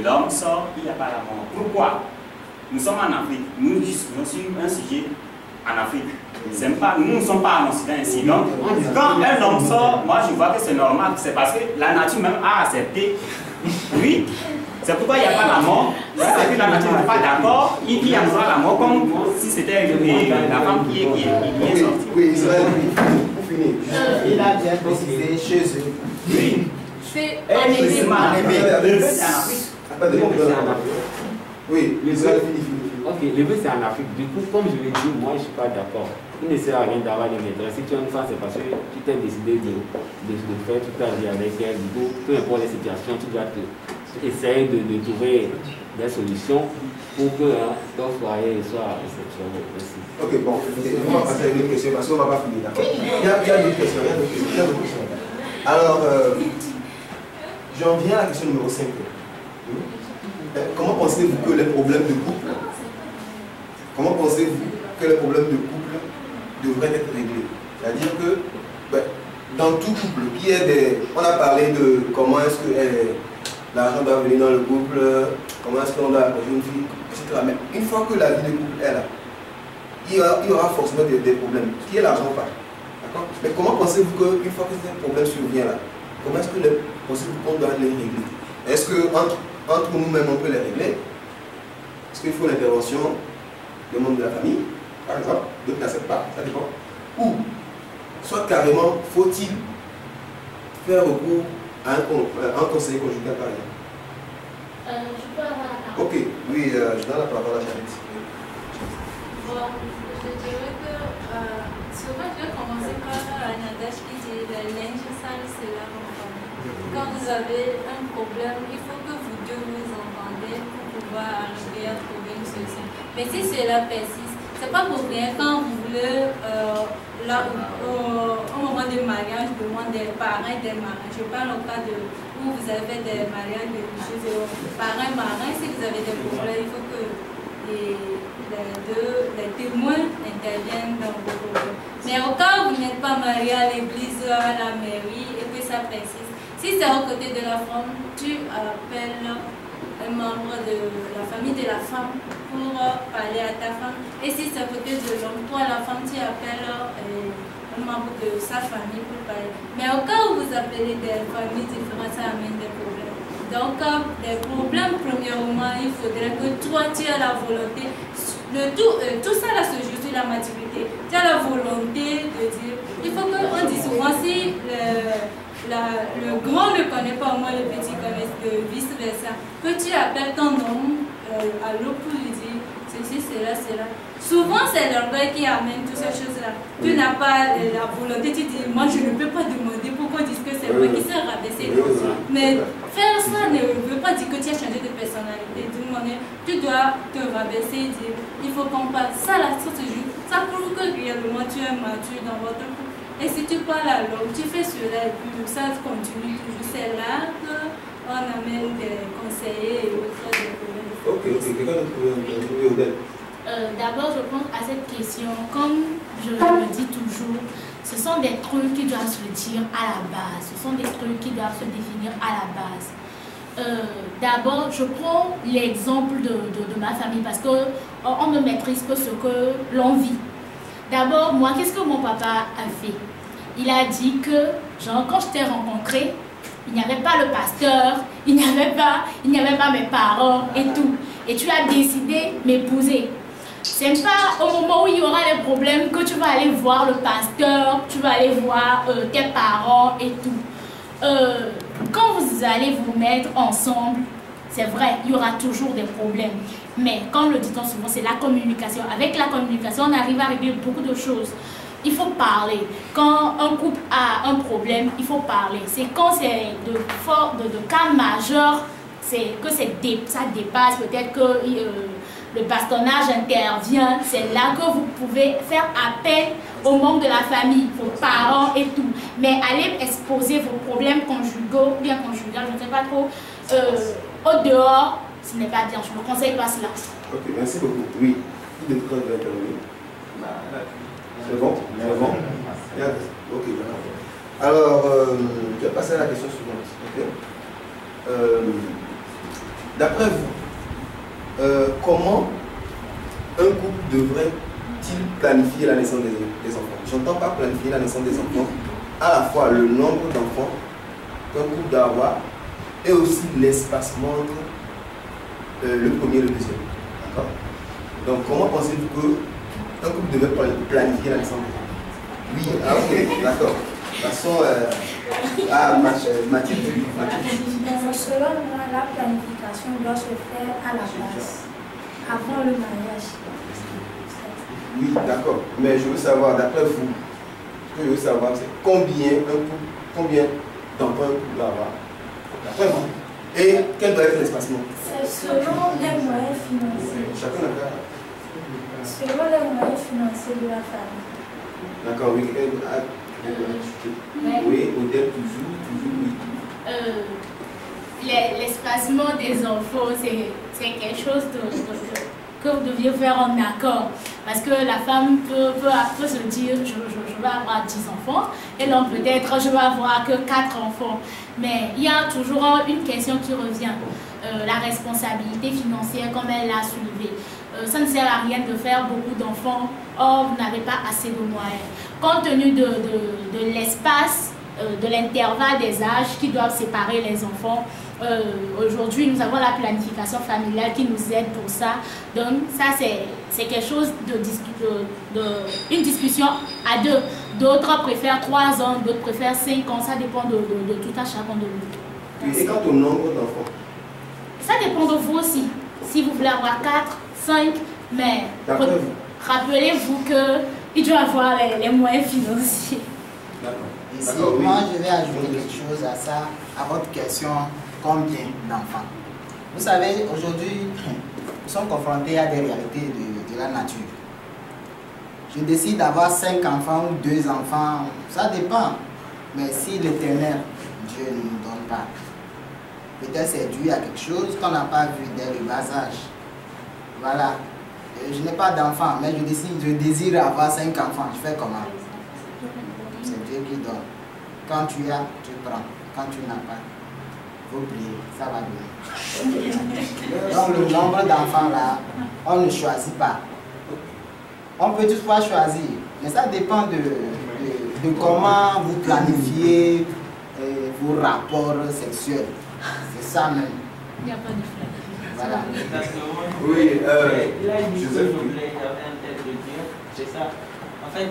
l'homme sort, il n'y a pas la mort. Pourquoi? Nous sommes en Afrique. Nous sommes un sujet en Afrique. Nous ne sommes pas en Occident ici. Donc, quand un homme sort, moi je vois que c'est normal. C'est parce que la nature même a accepté. Oui. C'est pourquoi il n'y a pas la mort. C'est que la nature n'est pas d'accord. Il y a la mort comme si c'était la femme qui est sortie. Oui, Israël, pour finir. Il a bien précisé chez eux. Oui. C'est oui, Israël finit. Ok, le but c'est en Afrique. Du coup, comme je l'ai dit, moi je ne suis pas d'accord. Il ne sert à rien d'avoir des maîtresses. Si tu as une femme, c'est parce que tu t'es décidé de faire toute ta vie avec elle. Du coup, peu importe les situations, tu dois essayer de trouver des solutions pour que ton foyer soit exceptionnel. Merci. Ok, bon, on va passer à une autre question parce qu'on ne va pas finir, d'accord? Il y a d'autres questions, Alors, j'en viens à la question numéro 5. Comment pensez-vous que les problèmes de couple, devraient être réglés? C'est-à-dire que dans tout couple, on a parlé de comment est-ce que l'argent doit venir dans le couple, comment est-ce qu'on doit approcher une fille, etc. Mais une fois que la vie de couple est là, il y aura forcément des problèmes. Qui est l'argent ou pas? D'accord? Mais comment pensez-vous qu'une fois que ce problème survient là, comment est-ce que pensez-vous qu'on doit les régler? Est-ce que entre nous-mêmes on peut les régler? Est-ce qu'il faut l'intervention des membres de la famille, par exemple? D'autres n'acceptent pas, ça dépend. Ou, soit carrément, faut-il faire recours à un conseiller conjugal par exemple? Je peux avoir la parole. Ok, oui, je donne la parole à Charlotte. Bon, je dirais que souvent je vais commencer par un adage qui dit le linge sale c'est la famille. Quand vous avez un problème, il faut que vous deux vous entendez pour pouvoir arriver à trouver une solution. Mais si cela persiste, c'est pas pour rien quand vous voulez au moment du mariage, demande des parents et des marins. Je parle au cas où vous avez des mariages religieux, parents marins, si vous avez des problèmes, il faut que les témoins interviennent dans vos problèmes. Mais au cas où vous n'êtes pas marié à l'église, à la mairie, et que ça persiste, si c'est au côté de la femme, tu appelles un membre de la famille de la femme pour parler à ta femme. Et si c'est au côté de l'homme, toi la femme, tu appelles un membre de sa famille pour parler. Mais au cas où vous appelez des familles différentes, ça amène des problèmes. Donc, les problèmes, premièrement, il faudrait que toi, tu aies la volonté. Tout ça là se joue sur la maturité. Tu as la volonté de dire. Il faut qu'on dise souvent si le grand ne connaît pas, au moins le petit connaît, vice versa. Que tu appelles ton homme à l'autre pour lui dire ceci, cela, cela. Souvent, c'est l'orgueil qui amène toutes ces choses-là. Tu n'as pas la volonté, tu dis, moi je ne peux pas demander pourquoi dire que c'est moi qui s'est rabaissé. Mais faire ça ne veut pas dire que tu as changé de personnalité. D'une manière, tu dois te rabaisser et dire, il faut qu'on parle. Ça, là, ça se joue. Ça prouve que réellement tu es mature dans votre couple. Et si tu parles à l'homme, tu fais cela et puis ça continue toujours. C'est là qu'on amène des conseillers et autres problèmes. Ok, quelqu'un d'autre peut Odette? D'abord, je pense à cette question, comme je le dis toujours, ce sont des trucs qui doivent se dire à la base. Ce sont des trucs qui doivent se définir à la base. D'abord, je prends l'exemple de ma famille parce qu'on ne maîtrise que ce que l'on vit. D'abord, moi, qu'est-ce que mon papa a fait? Il a dit que, genre, quand je t'ai rencontré, il n'y avait pas le pasteur, il n'y avait pas mes parents et tout. Et tu as décidé de m'épouser. C'est pas au moment où il y aura des problèmes que tu vas aller voir le pasteur, tu vas aller voir tes parents et tout. Quand vous allez vous mettre ensemble, c'est vrai, il y aura toujours des problèmes. Mais comme le dit-on souvent, c'est la communication. Avec la communication, on arrive à régler beaucoup de choses. Il faut parler. Quand un couple a un problème, il faut parler. C'est quand c'est de cas majeurs, c'est que ça dépasse. Peut-être que le bastonnage intervient. C'est là que vous pouvez faire appel aux membres de la famille, vos parents et tout. Mais allez exposer vos problèmes conjugaux, bien conjugaux, je ne sais pas trop, au dehors. ce n'est pas bien. Je ne conseille pas cela. Ok, merci beaucoup. Oui, qui de vous veut intervenir? C'est bon? C'est bon? Ok, alors, je vais passer à la question suivante. Okay? D'après vous, comment un couple devrait-il planifier la naissance des enfants? J'entends pas planifier la naissance des enfants, à la fois le nombre d'enfants qu'un couple doit avoir et aussi l'espacement entre le premier et le deuxième. D'accord? Donc, comment pensez-vous qu'un couple devrait planifier la naissance des enfants? Oui, ah, ok, d'accord. De toute façon, Mathilde. Selon moi, la planification doit se faire à la base, avant le mariage. Oui, d'accord. Mais je veux savoir, d'après vous, ce que je veux savoir, c'est combien d'enfants un couple doit avoir? D'après vous. Et quel doit être l'espacement? C'est selon les moyens financiers. Chacun a. Selon les moyens financiers de la famille. D'accord, oui. Oui, Odette, toujours oui. L'espacement des enfants, c'est quelque chose que vous deviez faire en accord. Parce que la femme peut se dire, je vais avoir 10 enfants, et l'homme peut-être, je vais avoir que 4 enfants. Mais il y a toujours une question qui revient, la responsabilité financière, comme elle l'a soulevé. Ça ne sert à rien de faire beaucoup d'enfants, or vous n'avez pas assez de moyens. Compte tenu de l'espace, de l'intervalle des âges qui doivent séparer les enfants, aujourd'hui nous avons la planification familiale qui nous aide pour ça. Donc ça c'est quelque chose une discussion à deux. D'autres préfèrent 3 ans, d'autres préfèrent 5 ans, ça dépend de tout à chacun de nous. Et quant au nombre d'enfants? Ça dépend de vous aussi. Si vous voulez avoir 4, 5, mais rappelez-vous qu'il doit avoir les moyens financiers. Ici, moi je vais ajouter quelque chose à ça, à votre question, combien d'enfants? Vous savez, aujourd'hui, nous sommes confrontés à des réalités de la nature. Je décide d'avoir 5 enfants ou 2 enfants, ça dépend. Mais si l'Éternel, Dieu ne nous donne pas, peut-être c'est dû à quelque chose qu'on n'a pas vu dès le bas âge. Voilà. Je n'ai pas d'enfants, mais je désire avoir 5 enfants. Je fais comment? C'est Dieu qui donne. Quand tu as, tu prends. Quand tu n'as pas, il faut prier, ça va bien. Donc le nombre d'enfants là, on ne choisit pas. On peut toutefois choisir, mais ça dépend de comment vous planifiez vos rapports sexuels. C'est ça même. Il n'y a pas de frère. Voilà. Oui, là, il j'avais en tête de dire, c'est ça. En fait,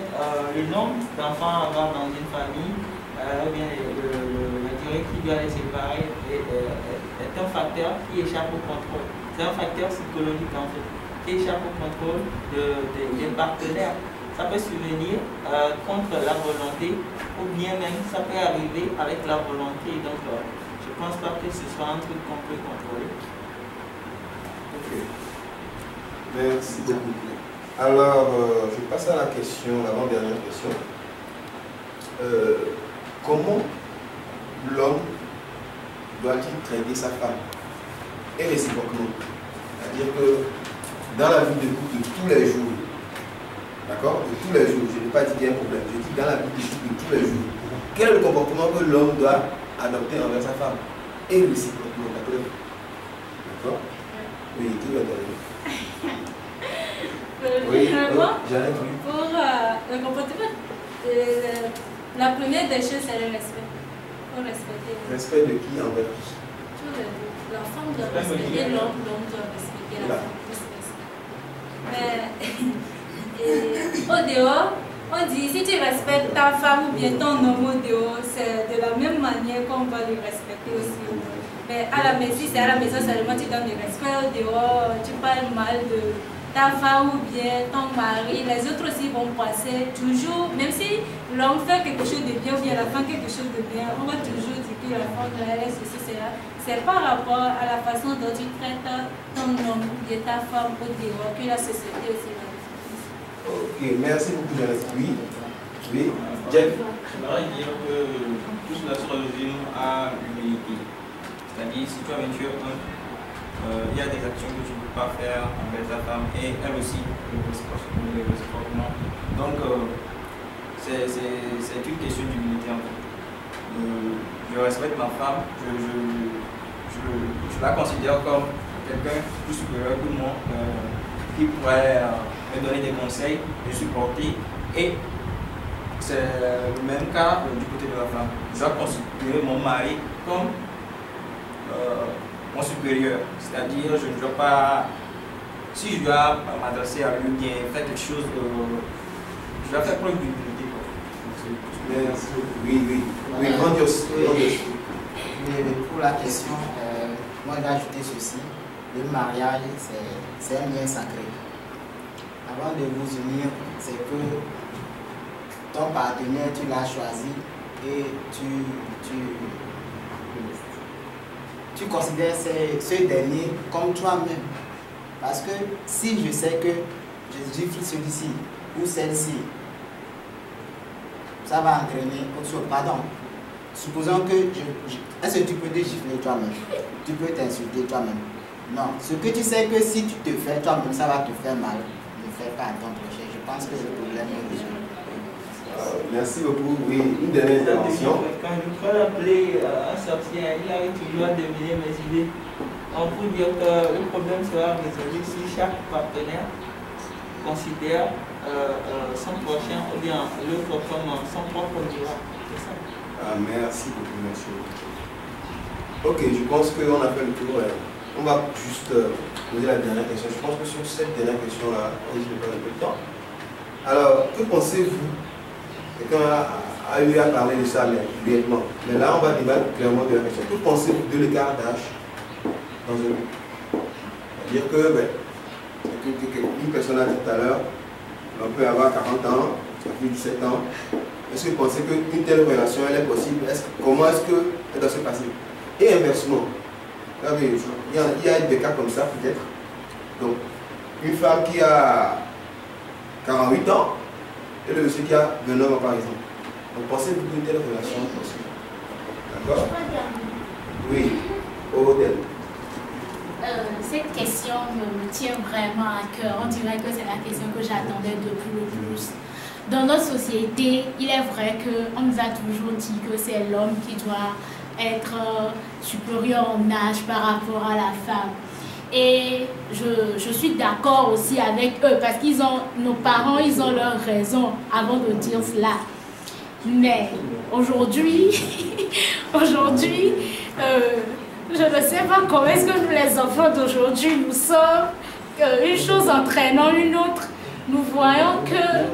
le nombre d'enfants à avoir dans une famille, ou bien la durée qui doit les séparer est un facteur qui échappe au contrôle. C'est un facteur psychologique en fait, qui échappe au contrôle des partenaires. Ça peut survenir contre la volonté, ou bien même ça peut arriver avec la volonté. Donc, je ne pense pas que ce soit un truc qu'on peut contrôler. Ok. Merci beaucoup. Alors, je passe à la question, l'avant-dernière question. Comment l'homme doit-il traiter sa femme? Et réciproquement. C'est-à-dire que dans la vie de couple de tous les jours, d'accord? De tous les jours, je n'ai pas dit qu'il y a un problème, je dis dans la vie de couple de tous les jours, quel est le comportement que l'homme doit adopter envers sa femme? Et réciproquement, d'accord? Oui, qui va donner? Oui, j'arrête, oui. Pour le comportement, la première des choses, c'est le respect. Il faut respecter. Respect de qui envers qui? La femme doit respecter l'homme, l'homme doit respecter la femme. Mais au dehors, on dit si tu respectes ta femme ou bien ton homme au dehors, c'est de la même manière qu'on va le respecter aussi. Mais à la maison, c'est à la maison seulement tu donnes le respect, au dehors, tu parles mal de ta femme ou bien ton mari, les autres aussi vont passer toujours, même si l'homme fait quelque chose de bien ou bien la femme quelque chose de bien, on va toujours dire que la femme est ceci, cela. C'est par rapport à la façon dont tu traites ton homme ou bien ta femme au dehors que la société aussi va. Ok, merci beaucoup, Jeannette. Oui, oui, Jack. J'aimerais dire que tout cela se résume à l'humilité. C'est-à-dire, si tu es un il y a des actions que tu ne peux pas faire envers ta femme et elle aussi réciproquement. Donc, c'est une question d'humilité en fait. Je respecte ma femme, je la considère comme quelqu'un plus supérieur que moi, qui pourrait me donner des conseils, me supporter. Et c'est le même cas du côté de la femme. Je dois considérer mon mari comme mon supérieur. C'est-à-dire, je ne dois pas, si je dois m'adresser à lui bien, faire quelque chose, je dois faire preuve d'humilité. Oui, grandiose. Mais pour la question, moi je vais ajouter ceci. Le mariage, c'est un lien sacré. Avant de vous unir, c'est que ton partenaire, tu l'as choisi et tu considères ce dernier comme toi-même. Parce que si je sais que je gifle celui-ci ou celle-ci, ça va entraîner autre chose. Pardon. Supposons que est-ce que tu peux te gifler toi-même? Tu peux t'insulter toi-même? Non. Ce que tu sais que si tu te fais toi-même, ça va te faire mal. Ne fais pas à ton prochain. Je pense que le problème est résolu. Merci beaucoup. Oui, une dernière intervention. Quand je peux l'appeler un sorcier, il arrive toujours à deviner mes idées. On peut dire que le problème sera résolu si chaque partenaire considère son prochain ou bien l'autre comme son propre miroir. C'est ça. Merci beaucoup, monsieur. Ok, je pense qu'on a fait le tour. On va juste poser la dernière question. Je pense que sur cette dernière question-là, on ne pas un peu de temps. Alors, que pensez-vous? Quelqu'un a eu à parler de ça brièvement. Mais là, on va débattre clairement de la question. Que pensez-vous de l'écart d'âge dans un couple? C'est-à-dire que, une personne a dit tout à l'heure, on peut avoir 40 ans, ça fait 17 ans. Est-ce que vous pensez qu'une telle relation elle est possible? Comment est-ce qu'elle doit se passer? Et inversement, il y a des cas comme ça peut-être. Donc, une femme qui a 48 ans et le monsieur qui a 29 ans par exemple. Donc, pensez-vous qu'une telle relation est possible? D'accord? Oui, Odelle. Cette question me tient vraiment à cœur. On dirait que c'est la question que j'attendais depuis le plus. Dans notre société, il est vrai qu'on nous a toujours dit que c'est l'homme qui doit être supérieur en âge par rapport à la femme. Et je suis d'accord aussi avec eux parce qu'ils ont, nos parents, ils ont leur raison avant de dire cela. Mais aujourd'hui, je ne sais pas comment est-ce que nous les enfants d'aujourd'hui, nous sommes une chose entraînant une autre. Nous voyons que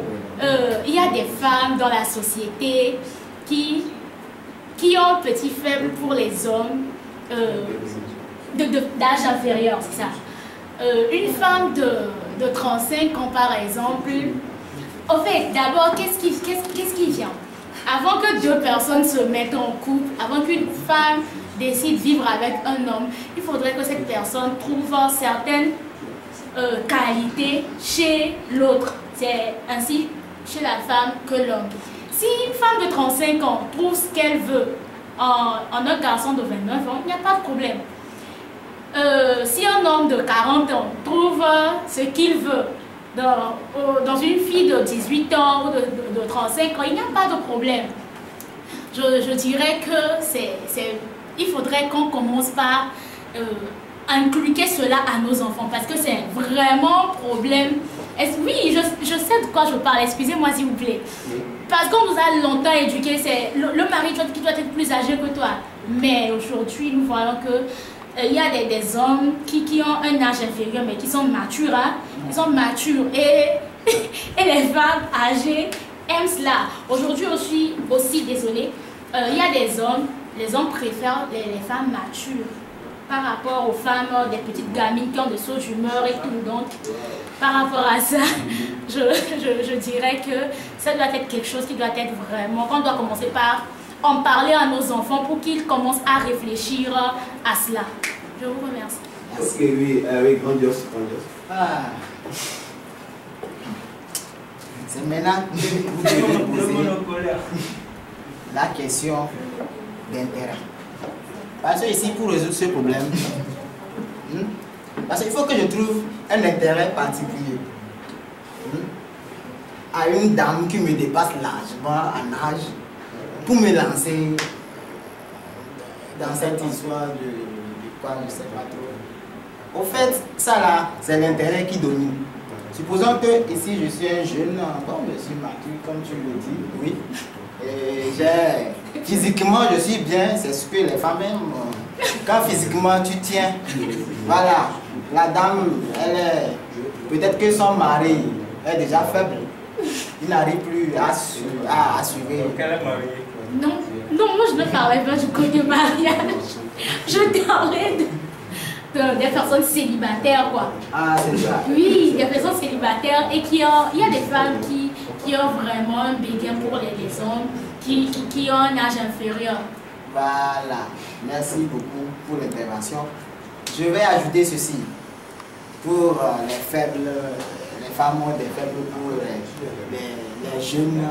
il y a des femmes dans la société qui ont un petit faible pour les hommes d'âge inférieur, c'est ça. Une femme de 35 ans par exemple, en fait, d'abord, qu'est-ce qui vient? Avant que deux personnes se mettent en couple, avant qu'une femme décide de vivre avec un homme, il faudrait que cette personne trouve certaines qualités chez l'autre. C'est ainsi chez la femme que l'homme. Si une femme de 35 ans trouve ce qu'elle veut en un garçon de 29 ans, il n'y a pas de problème. Si un homme de 40 ans trouve ce qu'il veut dans une fille de 18 ans ou de 35 ans, il n'y a pas de problème. Je dirais que il faudrait qu'on commence par inculquer cela à nos enfants parce que c'est vraiment un problème. Oui, je sais de quoi je parle, excusez-moi s'il vous plaît. Parce qu'on nous a longtemps éduqués, c'est le mari qui doit être plus âgé que toi. Mais aujourd'hui, nous voyons que il y a des hommes qui ont un âge inférieur mais qui sont matures. Hein? Ils sont matures et les femmes âgées aiment cela. Aujourd'hui aussi désolée, il y a des hommes, les hommes préfèrent les femmes matures par rapport aux femmes, des petites gamines qui ont des sauts d'humeur et tout. Donc, par rapport à ça, je dirais que ça doit être quelque chose qui doit être vraiment, qu'on doit commencer par en parler à nos enfants pour qu'ils commencent à réfléchir à cela. Je vous remercie. Ok, oui, grandiose. Ah. C'est maintenant que vous devez poser la question d'intérêt. Parce que ici, pour résoudre ce problème, Parce qu'il faut que je trouve un intérêt particulier à une dame qui me dépasse largement en âge pour me lancer dans cette histoire de quoi, je ne sais pas trop. Au fait, ça là, c'est l'intérêt qui domine. Supposons que ici je suis un jeune, bon, je suis mature comme tu le dis, oui. Et physiquement je suis bien, c'est ce que les femmes aiment. Quand physiquement tu tiens, voilà, la dame, elle est, peut-être que son mari est déjà faible, il n'arrive plus à assurer. Donc elle est mariée. Non, non, moi je ne parlais pas du côté mariage. Je parlais des personnes célibataires, quoi. Ah, c'est ça. Oui, des personnes célibataires et il y a des femmes qui ont vraiment un béguin pour les hommes qui ont un âge inférieur. Voilà, merci beaucoup pour l'intervention. Je vais ajouter ceci. Pour les faibles, les femmes ont des faibles pour les jeunes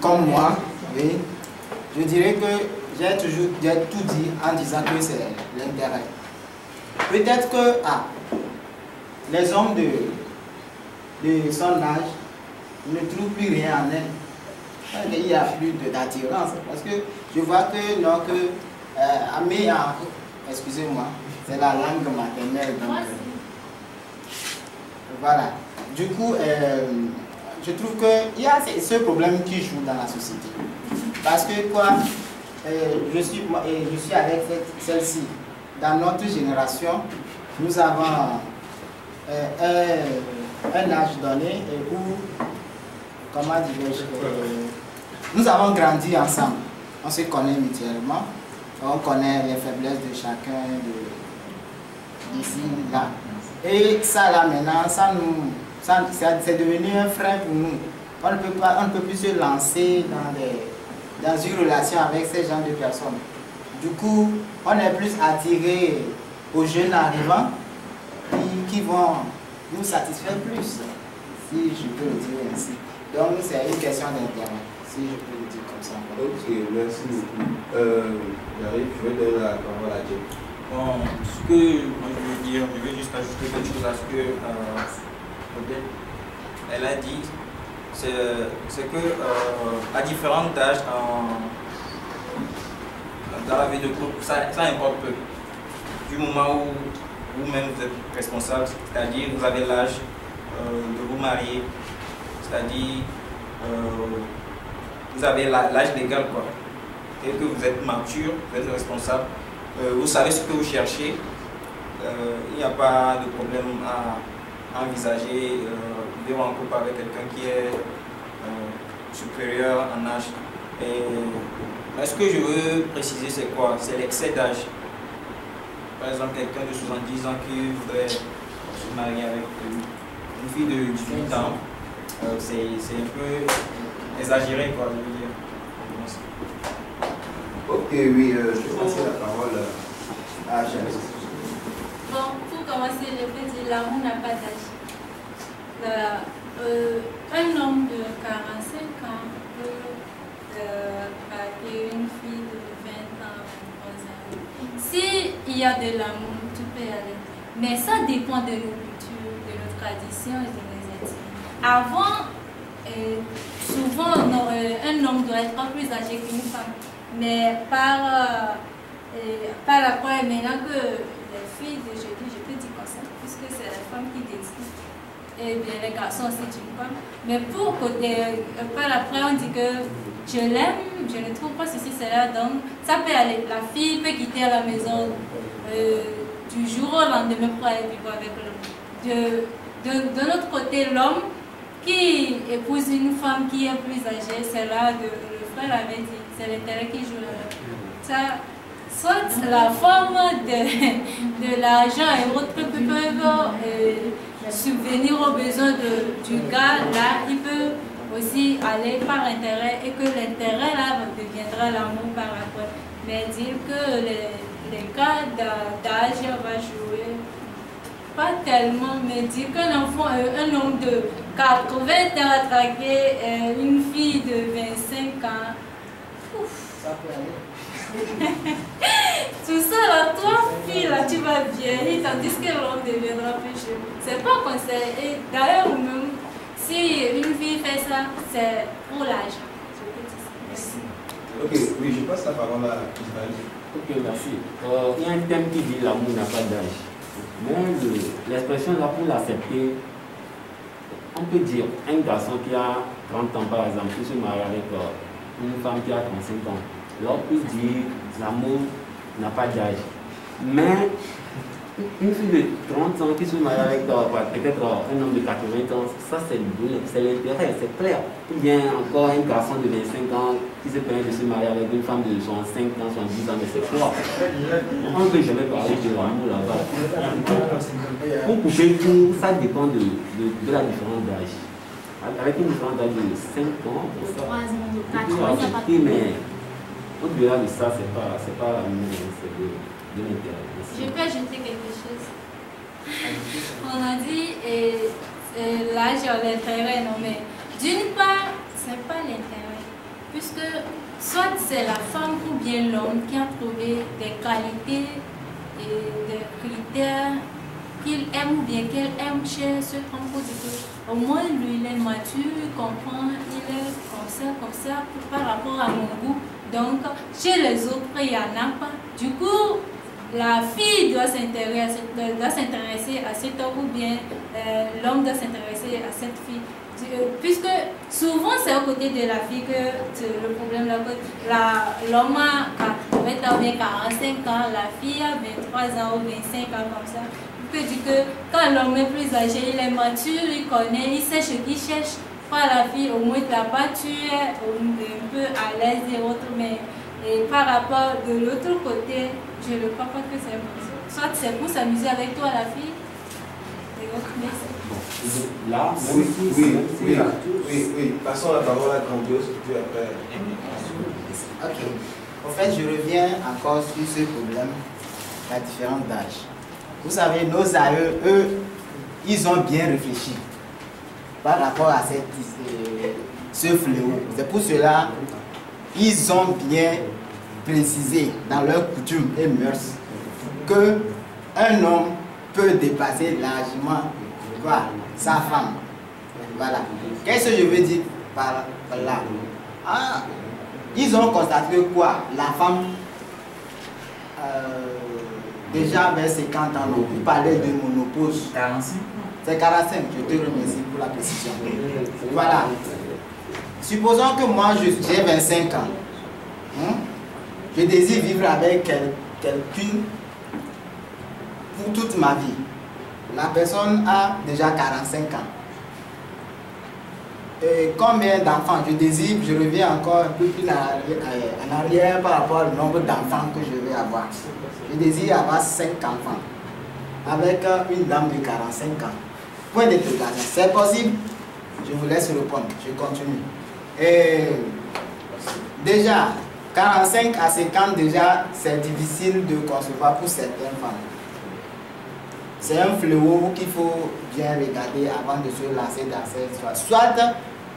comme moi, oui. Je dirais que j'ai tout dit en disant que c'est l'intérêt. Peut-être que les hommes de son âge ne trouvent plus rien en elle. Il n'y a plus d'attirance. Parce que je vois que, non, excusez-moi, c'est la langue maternelle. Donc, voilà. Du coup, je trouve qu'il y a ce problème qui joue dans la société. Parce que quoi, je suis avec celle-ci. Dans notre génération, nous avons un âge donné où, comment dirais-je, nous avons grandi ensemble. On se connaît mutuellement. On connaît les faiblesses de chacun d'ici, là. Et ça, là, maintenant, c'est devenu un frein pour nous. On ne peut plus se lancer dans une relation avec ces genres de personnes. Du coup, on est plus attiré aux jeunes arrivants qui vont nous satisfaire plus, si je peux le dire ainsi. Donc, c'est une question d'intérêt, si je peux le dire comme ça. Ok, merci beaucoup. J'arrive, je vais donner la parole à Dieu. Bon, ce que moi je veux dire, je vais juste ajouter quelque chose à ce que elle a dit, c'est que à différents âges dans la vie de couple, ça importe peu. Du moment où vous-même vous êtes responsable, c'est-à-dire vous avez l'âge de vous marier, c'est-à-dire vous avez l'âge légal, quoi. Et que vous êtes mature, vous êtes responsable, vous savez ce que vous cherchez, il n'y a pas de problème à envisager de vivre en couple avec quelqu'un qui est supérieur en âge. Mais ce que je veux préciser, c'est quoi? C'est l'excès d'âge. Par exemple, quelqu'un de 70 ans qui voudrait se marier avec une fille de 18 ans, c'est un peu exagéré, quoi, je veux dire. Ok, oui, je vais passer la parole à Janice. Bon, pour commencer, je peux dire l'amour n'a pas d'âge. Un homme de 45 ans peut draguer une fille de 20 ans, 23 ans. S'il y a de l'amour, tu peux y aller. Mais ça dépend de nos cultures, de nos traditions et de nos études. Avant, souvent, un homme doit être plus âgé qu'une femme. Mais par après, maintenant que les filles d'aujourd'hui, je peux dire comme ça, puisque c'est les femmes qui décident, et bien les garçons aussi du femme. Mais par après, on dit que je l'aime, je ne trouve pas ceci, cela, donc ça peut aller. La fille peut quitter la maison du jour au lendemain pour aller vivre avec l'homme. De l'autre côté, l'homme qui épouse une femme qui est plus âgée, c'est là, le frère avait dit, c'est l'intérêt qui joue là. Soit la forme de l'argent et autres peuvent subvenir aux besoins du gars, là, il peut aussi aller par intérêt et que l'intérêt là deviendra l'amour par après. Mais dire que les cas d'âge va jouer, pas tellement, mais dire qu'un enfant, un homme de 80 ans a dragué une fille de 25 ans, ouf. Ça peut aller. Tout ça, là, toi, fille, là, tu vas vieillir, tandis que l'homme deviendra plus jeune. C'est pas conseil. Et d'ailleurs, même, si une fille fait ça, c'est pour l'âge. Ok, oui, je passe la parole à Ismaël. Ok, merci. Il y a un thème qui dit l'amour n'a pas d'âge. Mais l'expression là, pour l'accepter, on peut dire un garçon qui a 30 ans par exemple, qui se marie avec une femme qui a 35 ans. Là, on peut dire l'amour n'a pas d'âge. Mais une fille de 30 ans qui se marie avec peut-être un homme de 80 ans, ça c'est l'intérêt, c'est clair. Ou bien encore un garçon de 25 ans qui se permet de se marier avec une femme de 65 ans, 70 ans, mais c'est quoi? On ne peut jamais parler de l'amour là-bas. Pour couper tout, ça dépend de la différence d'âge. Avec une différence d'âge de 5 ans, ça, 3 ans, de 4 ans, il n'y a pas de mais au-delà de ça, c'est pas l'amour, c'est de l'intérêt. Je peux ajouter quelque chose. On a dit l'âge et l'intérêt, non, mais d'une part, ce n'est pas l'intérêt. Puisque soit c'est la femme ou bien l'homme qui a trouvé des qualités et des critères qu'il aime ou bien qu'elle aime chez ce homme positif. Au moins, lui, il est mature, il comprend, il est comme ça, par rapport à mon goût. Donc, chez les autres, il n'y en a pas. Du coup, la fille doit s'intéresser à cet homme ou bien l'homme doit s'intéresser à cette fille. Puisque souvent c'est à côté de la fille que le problème l'homme a 40 ans ou bien 45 ans, la fille a 23 ans ou 25 ans comme ça. Je peux dire que quand l'homme est plus âgé, il est mature, il connaît, il sait ce qu'il cherche. Pas la fille, au moins là-bas tu es un peu à l'aise et autres, mais et par rapport de l'autre côté, je ne crois pas que c'est possible. Soit c'est pour s'amuser avec toi la fille, et autres, merci. Là, oui. Passons la parole à Grandiose, puis après. Ok. En fait, je reviens encore sur ce problème, la différence d'âge. Vous savez, nos aïeux, eux, ils ont bien réfléchi par rapport à ce fléau. C'est pour cela ils ont bien précisé dans leurs coutumes et mœurs qu'un homme peut dépasser largement sa femme. Voilà. Qu'est-ce que je veux dire par là? Ils ont constaté quoi? La femme, déjà vers 50 ans, on parlait de monopause. 45. C'est 45, je te remercie pour la précision. Voilà. Supposons que moi j'ai 25 ans. Je désire vivre avec quelqu'un pour toute ma vie. La personne a déjà 45 ans. Et combien d'enfants je désire, je reviens encore un peu plus en arrière par rapport au nombre d'enfants que je vais avoir. Je désire avoir 5 enfants avec une dame de 45 ans. Point d'interrogation. C'est possible? Je vous laisse répondre. Je continue. Et déjà, 45 à 50, déjà, c'est difficile de concevoir pour certaines femmes. C'est un fléau qu'il faut bien regarder avant de se lancer dans cette histoire. Soit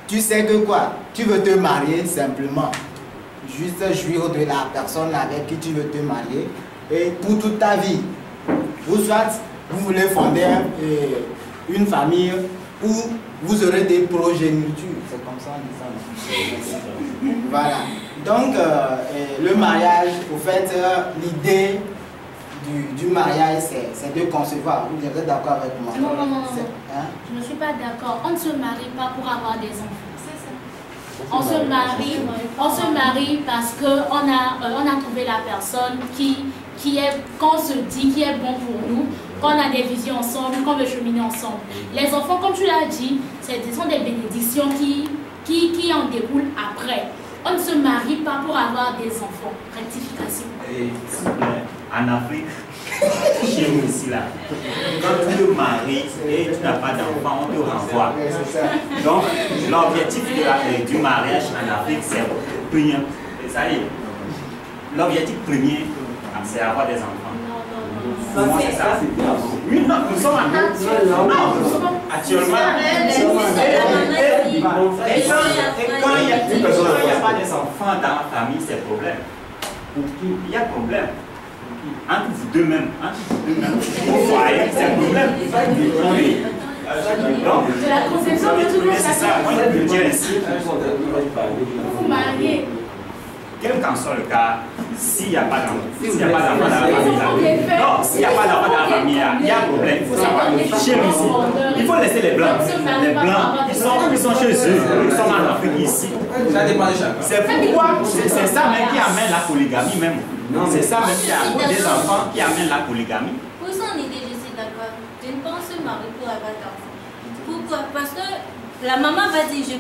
tu sais que quoi, tu veux te marier simplement, juste jouir de la personne avec qui tu veux te marier et pour toute ta vie. Ou soit vous voulez fonder une famille où vous aurez des progénitures. C'est comme ça on dit ça. Voilà. Donc le mariage, au fait, l'idée du mariage, c'est de concevoir. Vous êtes d'accord avec moi? Non. Je ne suis pas d'accord. On ne se marie pas pour avoir des enfants. C'est ça. On se marie parce qu'on a trouvé la personne qui est, qu'on se dit, qui est bon pour nous, qu'on a des visions ensemble, qu'on veut cheminer ensemble. Les enfants, comme tu l'as dit, ce sont des bénédictions qui en découlent après. On ne se marie pas pour avoir des enfants. Rectification. Et s'il vous plaît, en Afrique, chez nous ici là, quand tu te maries et tu n'as pas d'enfant, on te renvoie. Donc l'objectif du mariage en Afrique, c'est premier. Ça y est, l'objectif premier, c'est avoir des enfants. Pour moi, c'est ça. Oui, non, nous sommes actuellement. Et quand il n'y a pas des enfants dans la famille, c'est problème. Il y a problème. Entre vous deux-mêmes, au foyer, c'est un problème. Oui. De la conception de tout le monde. C'est ça, moi je veux dire ainsi. Vous mariez. Quel qu'en soit le cas, s'il n'y a pas d'enfant, dans la famille, non, s'il n'y a pas d'enfant dans la famille, il y a un problème, il faut savoir. Chez nous ici, il faut laisser les blancs. Les blancs, ils sont chez eux, ils sont en Afrique ici. Ça dépend de chacun. C'est pourquoi, c'est ça même qui amène la polygamie même. C'est ça même qui amène des enfants qui amène la polygamie. Pour son idée, je suis d'accord. Je ne pense pas se marier pour avoir d'enfants. Pourquoi? Parce que la maman va dire je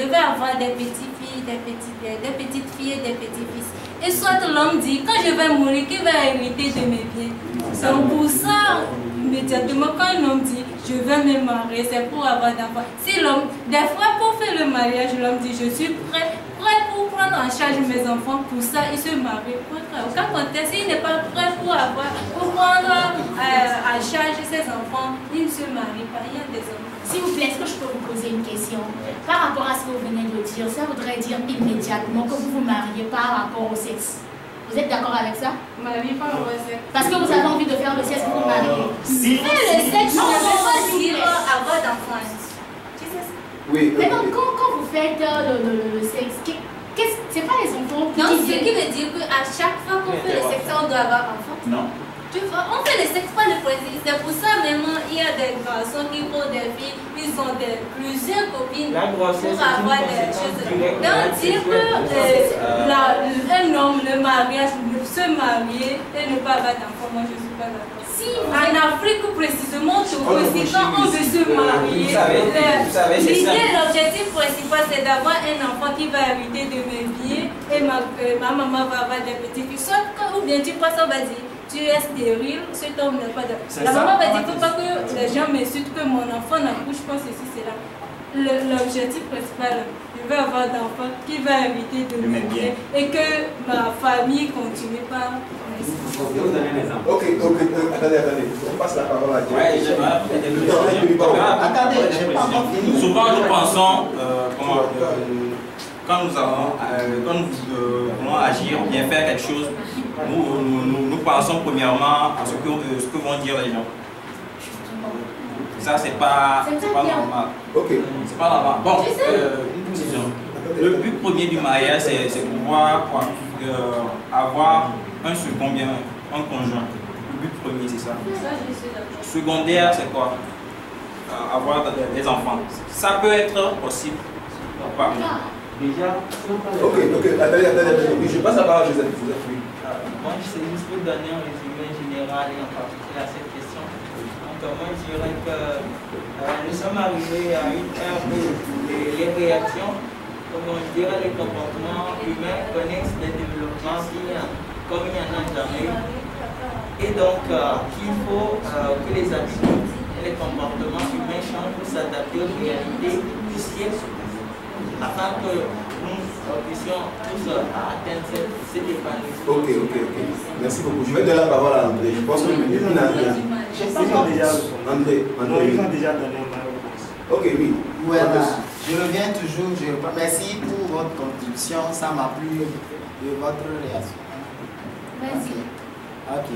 vais avoir des petites filles, des petites filles et des petits-fils. Et soit l'homme dit quand je vais mourir, qui va hériter de mes biens? Donc pour ça, immédiatement quand un homme dit je vais me marier, c'est pour avoir d'enfants. Si l'homme, des fois pour faire le mariage, l'homme dit je suis prêt pour prendre en charge mes enfants, pour ça il se marie. Aucun contexte, s'il n'est pas prêt pour prendre en charge ses enfants, il ne se marie pas. Il y a des hommes. S'il vous plaît, est-ce que je peux vous poser une question? Par rapport à ce que vous venez de dire, ça voudrait dire immédiatement que vous vous mariez par rapport au sexe. Vous êtes d'accord avec ça? Marier par rapport au sexe. Parce que vous avez envie de faire le sexe pour vous marier. Si le sexe, on ne veut pas dire avoir d'enfants. Tu sais ça? Oui. Mais donc, quand vous faites le sexe, c'est pas les enfants Non, ce qui veut dire qu'à chaque fois qu'on fait le sexe, on doit avoir enfant. Non. Tu vois, on fait le sexe pas le plaisir. C'est pour ça même il y a des garçons qui font des filles, ils ont plusieurs copines pour avoir des choses. Donc dire que un homme, le mariage, se marier et ne pas avoir d'enfant, moi je suis pas d'accord. Si en Afrique précisément, quand on veut se marier, l'objectif principal c'est d'avoir un enfant qui va hériter de mes biens et ma maman va avoir des petits filles. Soit ou bien tu passes, on va dire tu es stérile, cet homme n'a pas de... La maman va dire, il ne faut pas que les gens m'insultent que mon enfant n'accouche pas ceci, cela. L'objectif principal, je veux avoir d'enfants qui va hériter de mes biens et que ma famille continue par... Je vais vous donner un exemple. Ok, attendez. On passe la parole à Dieu. Attendez, je n'ai pas encore fini. Souvent nous pensons, quand nous voulons agir, bien faire quelque chose, nous pensons premièrement à ce que vont dire les gens. Ça, c'est pas normal. Ok. C'est pas normal. Bon, une précision. Le but premier du mariage, c'est pouvoir avoir un second bien, un conjoint. Le but premier, c'est ça. Secondaire, c'est quoi? Avoir des enfants. Ça peut être possible ou pas. Déjà, ok, attendez. Je passe la parole à Joseph. Moi, je sais juste pour donner un résumé général et en particulier à cette question. Donc, moi, je dirais que nous sommes arrivés à une ère où les réactions, comment je dirais, les comportements humains connaissent des développements comme il n'y en a jamais eu. Et donc, il faut que les attitudes et les comportements humains changent pour s'adapter aux réalités du siècle, afin que nous puissions tous atteindre cet épanouissement. Ok. Merci beaucoup. Je vais donner la parole à André. Je pense que André. Ils ont déjà donné ma réponse. Ok, oui. Voilà. Je reviens toujours. Merci pour votre contribution. Ça m'a plu de votre réaction. Vas-y. Ok.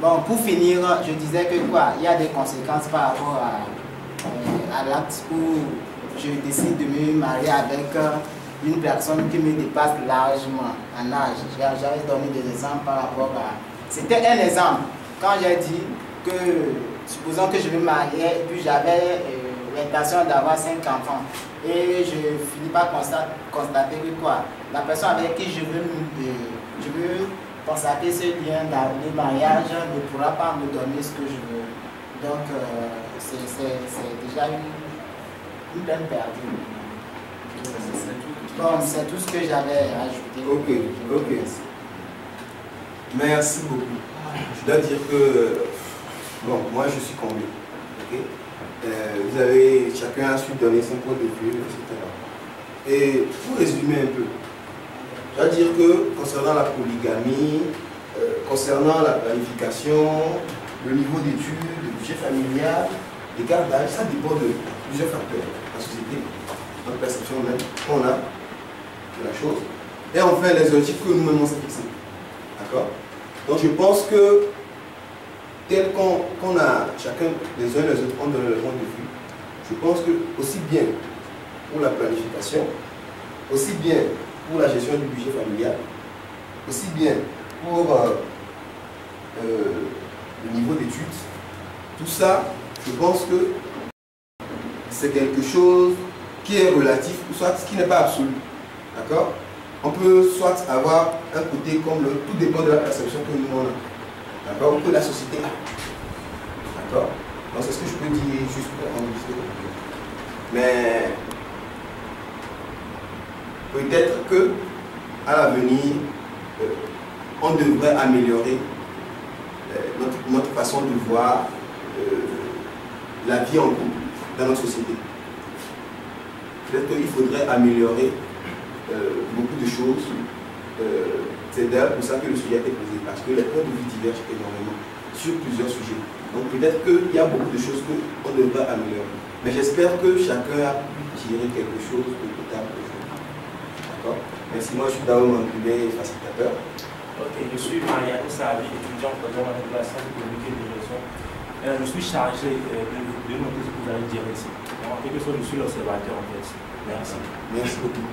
Bon, pour finir, je disais que quoi, il y a des conséquences par rapport à l'acte où je décide de me marier avec une personne qui me dépasse largement en âge. J'avais donné des exemples par rapport à... C'était un exemple. Quand j'ai dit que, supposons que je me mariais, puis j'avais l'intention d'avoir 5 enfants. Et je finis par constater que quoi, la personne avec qui je veux consacrer ce lien de mariage ne pourra pas me donner ce que je veux. Donc, c'est déjà une peine perdue. Bon, c'est tout ce que j'avais ajouté. Ok. Merci beaucoup. Je dois dire que, bon, moi je suis comblé. Okay? Vous avez chacun su donner son point de vue, etc. Et pour résumer un peu, je dois dire que concernant la polygamie, concernant la planification, le niveau d'études, le budget familial, les gardages, ça dépend de plusieurs facteurs. La société, notre perception même qu'on a de la chose, et enfin les objectifs que nous-mêmes on s'est fixés. D'accord? Donc je pense que tel qu'on a chacun les uns les autres ont donné leur point de vue, je pense que aussi bien pour la planification, aussi bien pour la gestion du budget familial, aussi bien pour le niveau d'études, tout ça, je pense que c'est quelque chose qui est relatif, ou soit qui n'est pas absolu. D'accord? On peut soit avoir un côté comme le... Tout dépend de la perception que nous avons. D'accord? Ou que la société a. D'accord? Donc c'est ce que je peux dire juste pour enregistrer. Mais peut-être que à l'avenir, on devrait améliorer notre façon de voir la vie en couple dans notre société. Peut-être qu'il faudrait améliorer beaucoup de choses. C'est d'ailleurs pour ça que le sujet a été posé, parce que les points de vue divergent énormément sur plusieurs sujets. Donc peut-être qu'il y a beaucoup de choses qu'on devrait améliorer. Mais j'espère que chacun a pu tirer quelque chose de potable aujourd'hui. D'accord? Merci, moi je suis Daoum Mangoubé, facilitateur. Ok, je suis Mariano Savi, étudiant en manipulation économique et de gestion. Je suis chargé de noter ce que vous allez dire ici. En quelque sorte, je suis l'observateur en fait. Merci. Merci beaucoup.